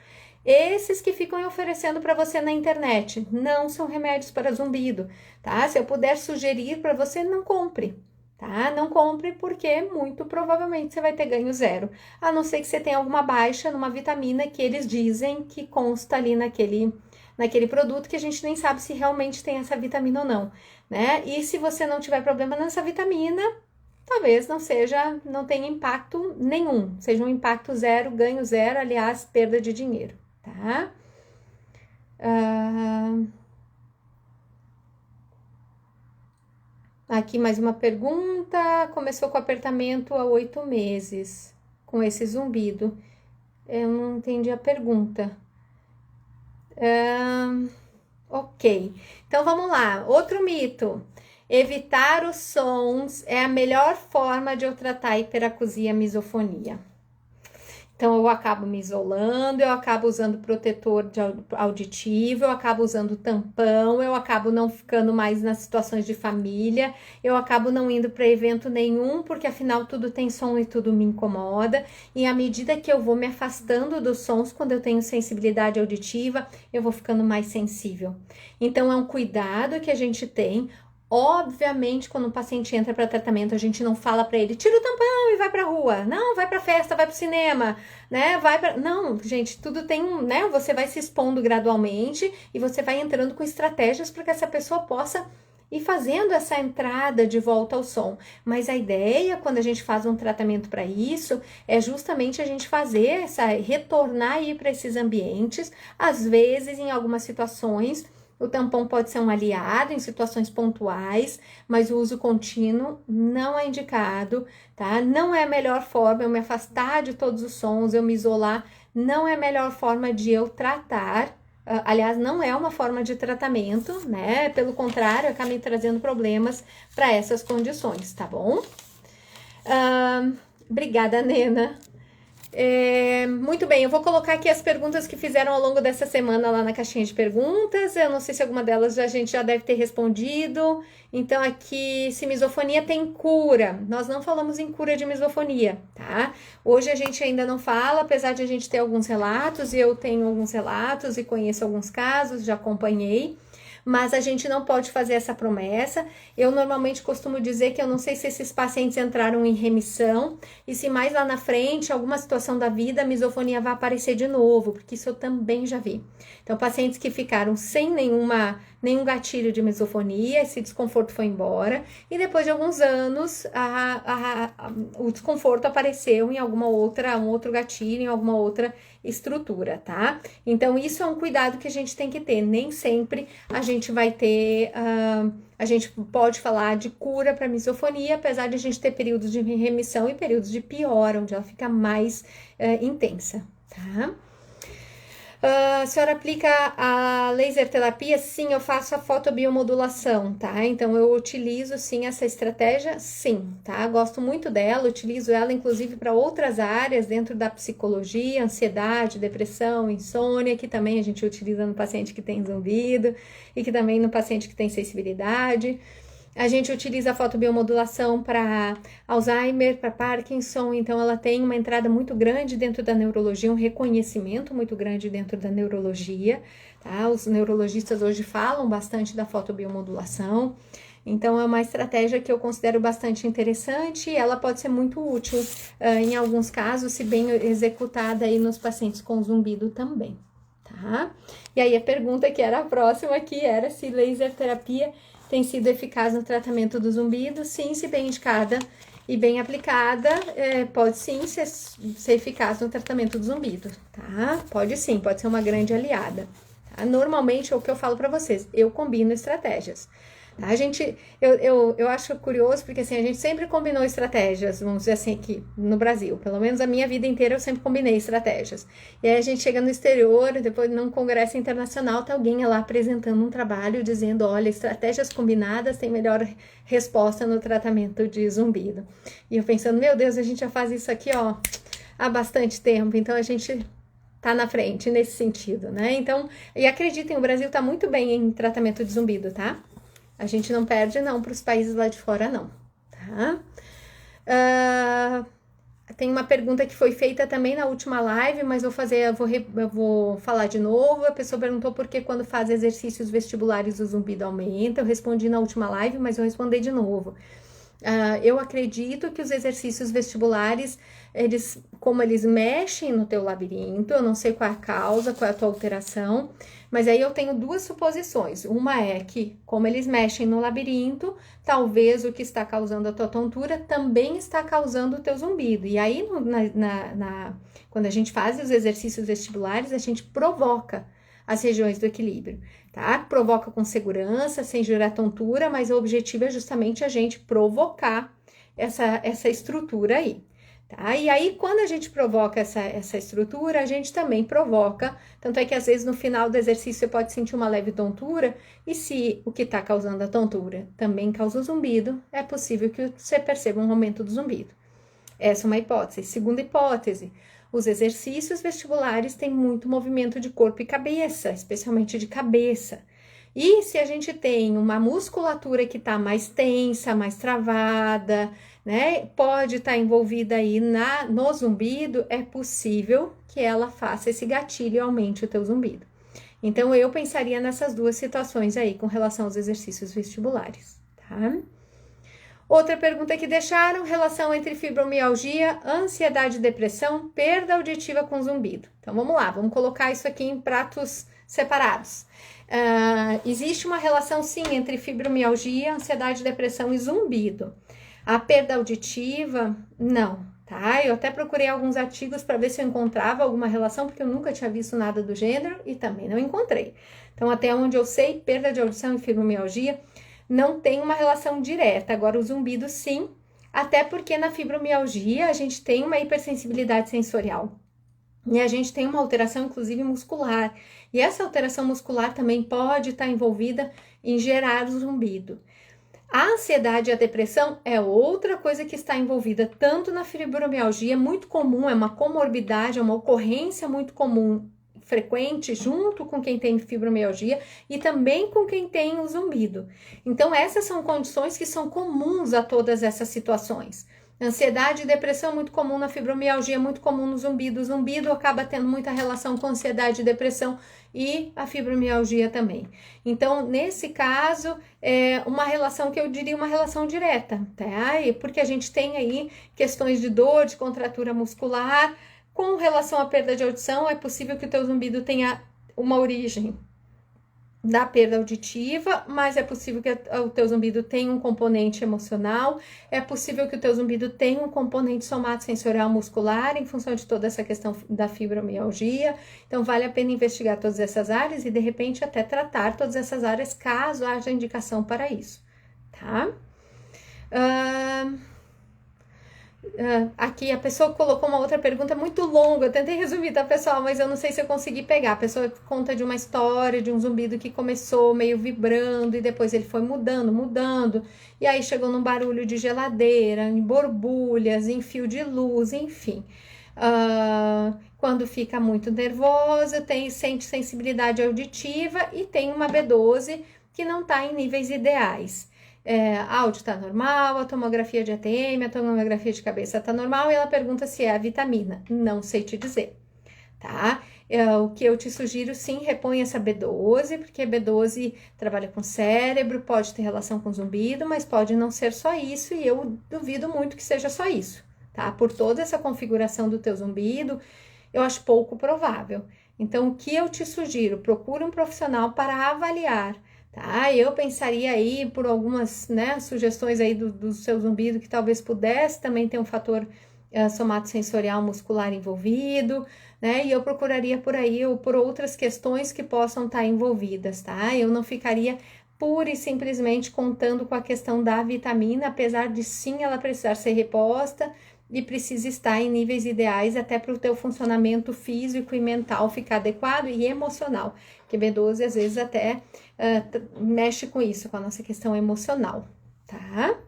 Esses que ficam oferecendo para você na internet não são remédios para zumbido, tá? Se eu puder sugerir para você, não compre. Tá? Não compre porque muito provavelmente você vai ter ganho zero, a não ser que você tenha alguma baixa numa vitamina que eles dizem que consta ali naquele produto, que a gente nem sabe se realmente tem essa vitamina ou não, né? E se você não tiver problema nessa vitamina, talvez não tenha impacto nenhum, seja um impacto zero, ganho zero, aliás, perda de dinheiro, tá? Aqui mais uma pergunta. Começou com apertamento há 8 meses, com esse zumbido. Eu não entendi a pergunta. Ok, então vamos lá. Outro mito. Evitar os sons é a melhor forma de eu tratar a hiperacusia, misofonia. Então, eu acabo me isolando, eu acabo usando protetor auditivo, eu acabo usando tampão, eu acabo não ficando mais nas situações de família, eu acabo não indo para evento nenhum, porque afinal tudo tem som e tudo me incomoda. E à medida que eu vou me afastando dos sons, quando eu tenho sensibilidade auditiva, eu vou ficando mais sensível. Então, é um cuidado que a gente tem. Obviamente, quando o paciente entra para tratamento, a gente não fala para ele, tira o tampão e vai para rua. Não, vai para festa, vai para o cinema, né? Não, gente, tudo tem né? Você vai se expondo gradualmente e você vai entrando com estratégias para que essa pessoa possa ir fazendo essa entrada de volta ao som. Mas a ideia, quando a gente faz um tratamento para isso, é justamente a gente retornar aí para esses ambientes, às vezes, em algumas situações. O tampão pode ser um aliado em situações pontuais, mas o uso contínuo não é indicado, tá? Não é a melhor forma eu me afastar de todos os sons, eu me isolar, não é a melhor forma de eu tratar. Aliás, não é uma forma de tratamento, né? Pelo contrário, acaba me trazendo problemas para essas condições, tá bom? Obrigada, Nena. Muito bem, eu vou colocar aqui as perguntas que fizeram ao longo dessa semana lá na caixinha de perguntas. Eu não sei se alguma delas a gente já deve ter respondido. Então, aqui, se misofonia tem cura. Nós não falamos em cura de misofonia, tá? Hoje a gente ainda não fala, apesar de a gente ter alguns relatos, e eu tenho alguns relatos e conheço alguns casos, já acompanhei. mas a gente não pode fazer essa promessa. Eu normalmente costumo dizer que eu não sei se esses pacientes entraram em remissão e se mais lá na frente, alguma situação da vida, a misofonia vai aparecer de novo, porque isso eu também já vi. Então, pacientes que ficaram sem nenhum gatilho de misofonia, esse desconforto foi embora, e depois de alguns anos, o desconforto apareceu em alguma outra, um outro gatilho, em alguma outra estrutura, tá? Então, isso é um cuidado que a gente tem que ter. Nem sempre a gente vai ter, a gente pode falar de cura para misofonia, apesar de a gente ter períodos de remissão e períodos de piora, onde ela fica mais intensa, tá? A senhora aplica a laser terapia? Sim, eu faço a fotobiomodulação, tá? Então, eu utilizo, sim, essa estratégia, sim, tá? Gosto muito dela, utilizo ela, inclusive, para outras áreas dentro da psicologia, ansiedade, depressão, insônia, que também a gente utiliza no paciente que tem zumbido e que também no paciente que tem sensibilidade. A gente utiliza a fotobiomodulação para Alzheimer, para Parkinson, então ela tem uma entrada muito grande dentro da neurologia, um reconhecimento muito grande dentro da neurologia, tá? Os neurologistas hoje falam bastante da fotobiomodulação, então é uma estratégia que eu considero bastante interessante e ela pode ser muito útil em alguns casos, se bem executada aí nos pacientes com zumbido também, tá? E aí a pergunta que era a próxima aqui era se laser terapia tem sido eficaz no tratamento do zumbido. Sim, se bem indicada e bem aplicada, pode sim ser eficaz no tratamento do zumbido, tá? Pode sim, pode ser uma grande aliada. Tá? Normalmente, é o que eu falo para vocês, eu combino estratégias. Tá? Eu acho curioso, porque assim, a gente sempre combinou estratégias, vamos dizer assim, aqui no Brasil. Pelo menos a minha vida inteira eu sempre combinei estratégias. E aí a gente chega no exterior, depois num congresso internacional, tá alguém lá apresentando um trabalho, dizendo, olha, estratégias combinadas têm melhor resposta no tratamento de zumbido. E eu pensando, meu Deus, a gente já faz isso aqui, ó, há bastante tempo, então a gente tá na frente nesse sentido, né? Então, e acreditem, o Brasil tá muito bem em tratamento de zumbido, tá? A gente não perde, não, para os países lá de fora, não, tá? Tem uma pergunta que foi feita também na última live, mas eu vou falar de novo. A pessoa perguntou por que quando faz exercícios vestibulares o zumbido aumenta. Eu respondi na última live, mas eu respondi de novo. Eu acredito que os exercícios vestibulares, como eles mexem no teu labirinto, eu não sei qual é a causa, qual é a tua alteração, mas aí eu tenho duas suposições. Uma é que, como eles mexem no labirinto, talvez o que está causando a tua tontura também está causando o teu zumbido. E aí, quando a gente faz os exercícios vestibulares, a gente provoca as regiões do equilíbrio, tá? Provoca com segurança, sem gerar tontura, mas o objetivo é justamente a gente provocar essa estrutura aí, tá? E aí, quando a gente provoca essa estrutura, a gente também provoca, tanto é que às vezes no final do exercício você pode sentir uma leve tontura, e se o que está causando a tontura também causa o zumbido, é possível que você perceba um aumento do zumbido. Essa é uma hipótese. Segunda hipótese, os exercícios vestibulares têm muito movimento de corpo e cabeça, especialmente de cabeça. E se a gente tem uma musculatura que está mais tensa, mais travada, né, pode estar envolvida aí no zumbido, é possível que ela faça esse gatilho e aumente o teu zumbido. Então, eu pensaria nessas duas situações aí com relação aos exercícios vestibulares, tá? Outra pergunta que deixaram, relação entre fibromialgia, ansiedade e depressão, perda auditiva com zumbido. Então, vamos lá, vamos colocar isso aqui em pratos separados. Existe uma relação, sim, entre fibromialgia, ansiedade, depressão e zumbido. A perda auditiva, não, tá? Eu até procurei alguns artigos para ver se eu encontrava alguma relação, porque eu nunca tinha visto nada do gênero e também não encontrei. Então, até onde eu sei, perda de audição e fibromialgia não tem uma relação direta. Agora, o zumbido, sim, até porque na fibromialgia a gente tem uma hipersensibilidade sensorial. E a gente tem uma alteração, inclusive, muscular. E essa alteração muscular também pode estar envolvida em gerar o zumbido. A ansiedade e a depressão é outra coisa que está envolvida tanto na fibromialgia, muito comum, é uma comorbidade, é uma ocorrência muito comum, frequente, junto com quem tem fibromialgia e também com quem tem o zumbido. Então, essas são condições que são comuns a todas essas situações. Ansiedade e depressão muito comum na fibromialgia, muito comum no zumbido. O zumbido acaba tendo muita relação com ansiedade e depressão e a fibromialgia também. Então, nesse caso, é uma relação que eu diria uma relação direta, tá? Porque a gente tem aí questões de dor, de contratura muscular. Com relação à perda de audição, é possível que o teu zumbido tenha uma origem da perda auditiva, mas é possível que o teu zumbido tenha um componente emocional, é possível que o teu zumbido tenha um componente somatosensorial muscular em função de toda essa questão da fibromialgia. Então vale a pena investigar todas essas áreas e de repente até tratar todas essas áreas caso haja indicação para isso, tá? Aqui a pessoa colocou uma outra pergunta muito longa, eu tentei resumir, tá, pessoal? Mas eu não sei se eu consegui pegar. A pessoa conta de uma história de um zumbido que começou meio vibrando e depois ele foi mudando, e aí chegou num barulho de geladeira, em borbulhas, em fio de luz, enfim. Quando fica muito nervosa, sente sensibilidade auditiva e tem uma B12 que não está em níveis ideais. Áudio está normal, a tomografia de ATM, a tomografia de cabeça está normal e ela pergunta se é a vitamina. Não sei te dizer, tá? O que eu te sugiro, sim, repõe essa B12, porque B12 trabalha com cérebro, pode ter relação com zumbido, mas pode não ser só isso e eu duvido muito que seja só isso, tá? Por toda essa configuração do teu zumbido, eu acho pouco provável. Então, o que eu te sugiro? Procure um profissional para avaliar. Tá, eu pensaria aí por algumas, né, sugestões aí do seu zumbido que talvez pudesse também ter um fator somatosensorial muscular envolvido, né, e eu procuraria por aí ou por outras questões que possam estar envolvidas, tá? Eu não ficaria pura e simplesmente contando com a questão da vitamina, apesar de sim ela precisar ser reposta e precisa estar em níveis ideais até para o teu funcionamento físico e mental ficar adequado e emocional, porque B12 às vezes até mexe com isso, com a nossa questão emocional, tá?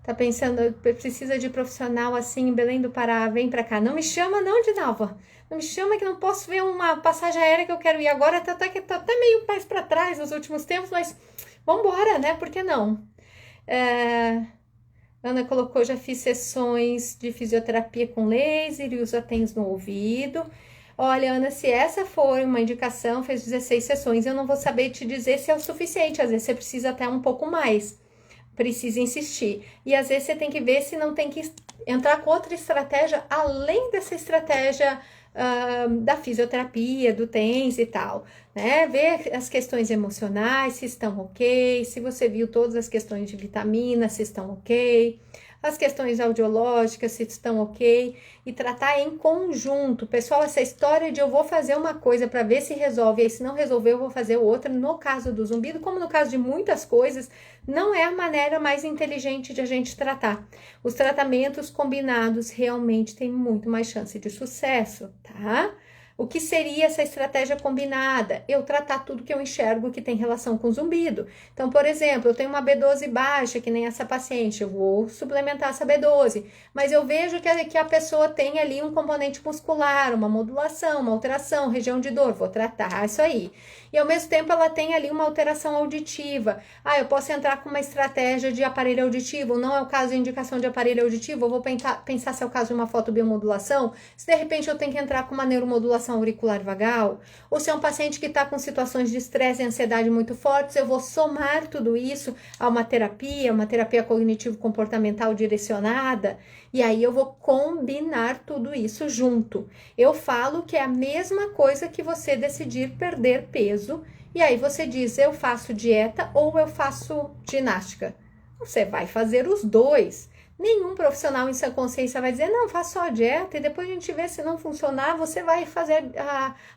Tá pensando, precisa de profissional assim em Belém do Pará, vem pra cá. Não me chama não, Dinalva. Não me chama que não posso ver uma passagem aérea que eu quero ir agora, tá até meio mais pra trás nos últimos tempos, mas vambora, né? Por que não? Ana colocou, já fiz sessões de fisioterapia com laser e uso ATENS no ouvido. Olha, Ana, se essa for uma indicação, fez 16 sessões, eu não vou saber te dizer se é o suficiente. Às vezes você precisa até um pouco mais, precisa insistir. E às vezes você tem que ver se não tem que entrar com outra estratégia, além dessa estratégia da fisioterapia, do TENS e tal, né? Ver as questões emocionais, se estão ok, se você viu todas as questões de vitamina, se estão ok, as questões audiológicas, se estão ok, e tratar em conjunto. Pessoal, essa história de eu vou fazer uma coisa para ver se resolve, e aí se não resolver eu vou fazer outra, no caso do zumbido, como no caso de muitas coisas, não é a maneira mais inteligente de a gente tratar. Os tratamentos combinados realmente têm muito mais chance de sucesso, tá? O que seria essa estratégia combinada? Eu tratar tudo que eu enxergo que tem relação com zumbido. Então, por exemplo, eu tenho uma B12 baixa, que nem essa paciente, eu vou suplementar essa B12, mas eu vejo que a pessoa tem ali um componente muscular, uma modulação, uma alteração, região de dor, vou tratar isso aí. E ao mesmo tempo ela tem ali uma alteração auditiva. Eu posso entrar com uma estratégia de aparelho auditivo, não é o caso de indicação de aparelho auditivo, eu vou pensar se é o caso de uma fotobiomodulação, se de repente eu tenho que entrar com uma neuromodulação auricular vagal, ou se é um paciente que está com situações de estresse e ansiedade muito fortes, eu vou somar tudo isso a uma terapia cognitivo-comportamental direcionada, e aí eu vou combinar tudo isso junto. Eu falo que é a mesma coisa que você decidir perder peso, e aí você diz, eu faço dieta ou eu faço ginástica. Você vai fazer os dois. Nenhum profissional em sua consciência vai dizer, não, faça só a dieta e depois a gente vê se não funcionar, você vai fazer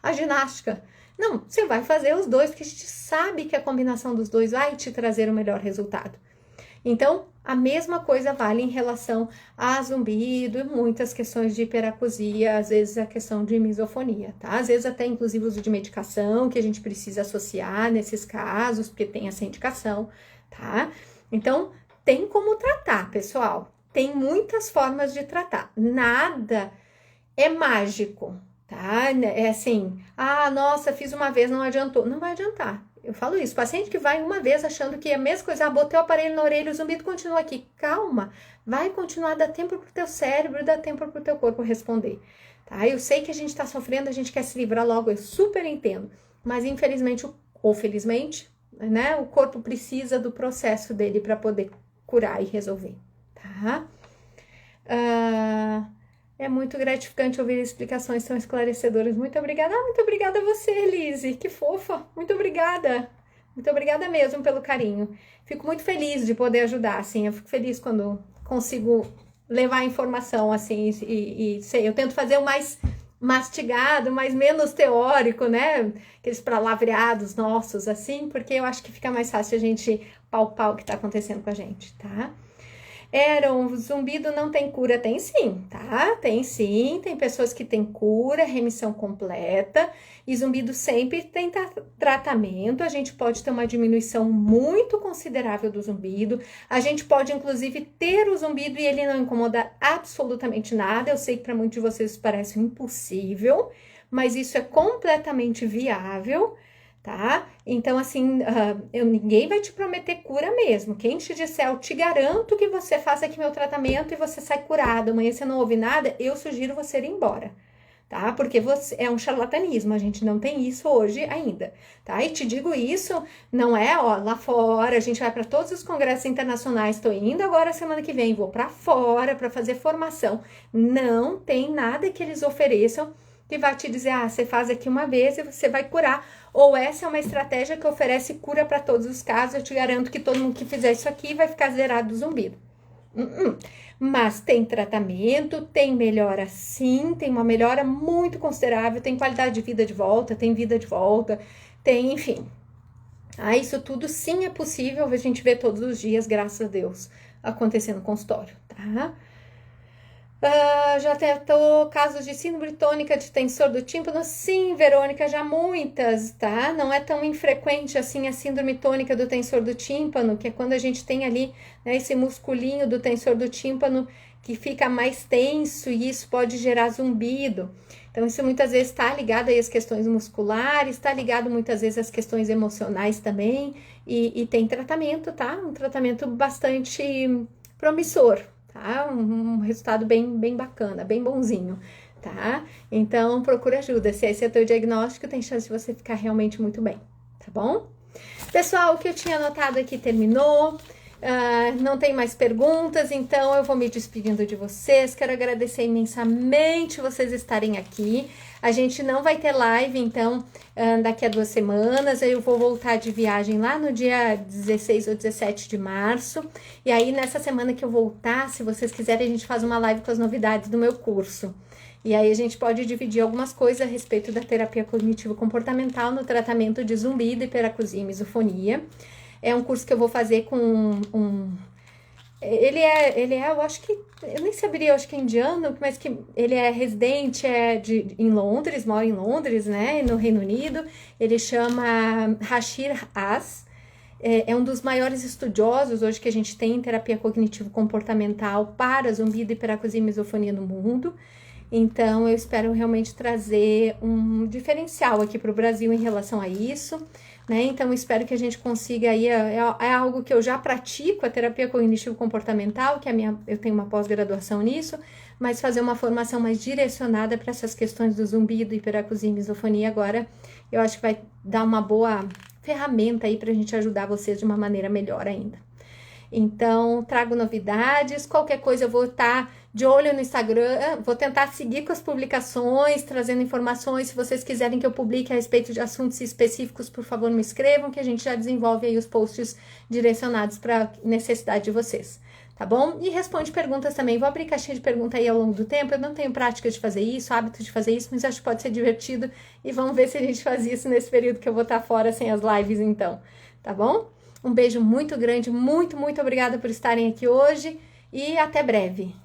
a ginástica. Não, você vai fazer os dois, porque a gente sabe que a combinação dos dois vai te trazer o melhor resultado. Então, a mesma coisa vale em relação a zumbido e muitas questões de hiperacusia, às vezes a questão de misofonia, tá? Às vezes até inclusive uso de medicação que a gente precisa associar nesses casos, porque tem essa indicação, tá? Então, tem como tratar, pessoal. Tem muitas formas de tratar. Nada é mágico, tá? É assim, nossa, fiz uma vez, não adiantou. Não vai adiantar. Eu falo isso, paciente que vai uma vez achando que é a mesma coisa, botei o aparelho na orelha, o zumbido continua aqui. Calma, vai continuar, dá tempo pro teu cérebro, dá tempo pro teu corpo responder, tá? Eu sei que a gente tá sofrendo, a gente quer se livrar logo, eu super entendo, mas infelizmente, ou felizmente, né, o corpo precisa do processo dele para poder curar e resolver, tá? É muito gratificante ouvir explicações tão esclarecedoras. Muito obrigada. Muito obrigada a você, Lise. Que fofa. Muito obrigada. Muito obrigada mesmo pelo carinho. Fico muito feliz de poder ajudar, assim. Eu fico feliz quando consigo levar a informação, assim, e sei, eu tento fazer o mais mastigado, mas menos teórico, né? Aqueles palavreados nossos, assim, porque eu acho que fica mais fácil a gente palpar o que tá acontecendo com a gente, tá? O zumbido não tem cura? Tem sim, tá? Tem sim, tem pessoas que têm cura, remissão completa, e zumbido sempre tem tratamento, a gente pode ter uma diminuição muito considerável do zumbido, a gente pode inclusive ter o zumbido e ele não incomodar absolutamente nada, eu sei que para muitos de vocês isso parece impossível, mas isso é completamente viável, tá? Então, assim, ninguém vai te prometer cura mesmo. Quem te disser, eu te garanto que você faça aqui meu tratamento e você sai curado, amanhã você não ouve nada, eu sugiro você ir embora, tá? Porque é um charlatanismo, a gente não tem isso hoje ainda, tá? E te digo isso, não é, lá fora, a gente vai para todos os congressos internacionais, tô indo agora semana que vem, vou para fora para fazer formação. Não tem nada que eles ofereçam que vai te dizer, você faz aqui uma vez e você vai curar, ou essa é uma estratégia que oferece cura para todos os casos, eu te garanto que todo mundo que fizer isso aqui vai ficar zerado do zumbido. Mas tem tratamento, tem melhora sim, tem uma melhora muito considerável, tem qualidade de vida de volta, tem vida de volta, tem, enfim. Isso tudo sim é possível, a gente vê todos os dias, graças a Deus, acontecendo no consultório, tá? Já tentou casos de síndrome tônica de tensor do tímpano? Sim, Verônica, já muitas, tá? Não é tão infrequente assim a síndrome tônica do tensor do tímpano, que é quando a gente tem ali, né, esse musculinho do tensor do tímpano que fica mais tenso e isso pode gerar zumbido. Então, isso muitas vezes está ligado aí às questões musculares, está ligado muitas vezes às questões emocionais também, e tem tratamento, tá? Um tratamento bastante promissor, tá? Um resultado bem bacana, bem bonzinho, tá? Então, procura ajuda. Se esse é o teu diagnóstico, tem chance de você ficar realmente muito bem, tá bom? Pessoal, o que eu tinha anotado aqui terminou. Não tem mais perguntas, então eu vou me despedindo de vocês. Quero agradecer imensamente vocês estarem aqui. A gente não vai ter live, então, daqui a 2 semanas. Eu vou voltar de viagem lá no dia 16 ou 17 de março. E aí, nessa semana que eu voltar, se vocês quiserem, a gente faz uma live com as novidades do meu curso. E aí, a gente pode dividir algumas coisas a respeito da terapia cognitivo-comportamental no tratamento de zumbido, hiperacusia e misofonia. É um curso que eu vou fazer com ele é, eu acho que, eu nem saberia, eu acho que é indiano, mas que ele é residente em Londres, mora em Londres, né, no Reino Unido. Ele chama Rashir As, é um dos maiores estudiosos hoje que a gente tem em terapia cognitivo-comportamental para zumbido, hiperacusia e misofonia no mundo. Então, eu espero realmente trazer um diferencial aqui para o Brasil em relação a isso, né? Então, espero que a gente consiga aí, é algo que eu já pratico, a terapia cognitivo-comportamental, que eu tenho uma pós-graduação nisso, mas fazer uma formação mais direcionada para essas questões do zumbido, hiperacusia e misofonia agora, eu acho que vai dar uma boa ferramenta aí para a gente ajudar vocês de uma maneira melhor ainda. Então, trago novidades, qualquer coisa eu vou estar de olho no Instagram, vou tentar seguir com as publicações, trazendo informações. Se vocês quiserem que eu publique a respeito de assuntos específicos, por favor, me escrevam, que a gente já desenvolve aí os posts direcionados para a necessidade de vocês, tá bom? E responde perguntas também, vou abrir caixinha de pergunta aí ao longo do tempo, eu não tenho prática de fazer isso, hábito de fazer isso, mas acho que pode ser divertido e vamos ver se a gente faz isso nesse período que eu vou estar fora sem as lives então, tá bom? Um beijo muito grande, muito obrigada por estarem aqui hoje e até breve.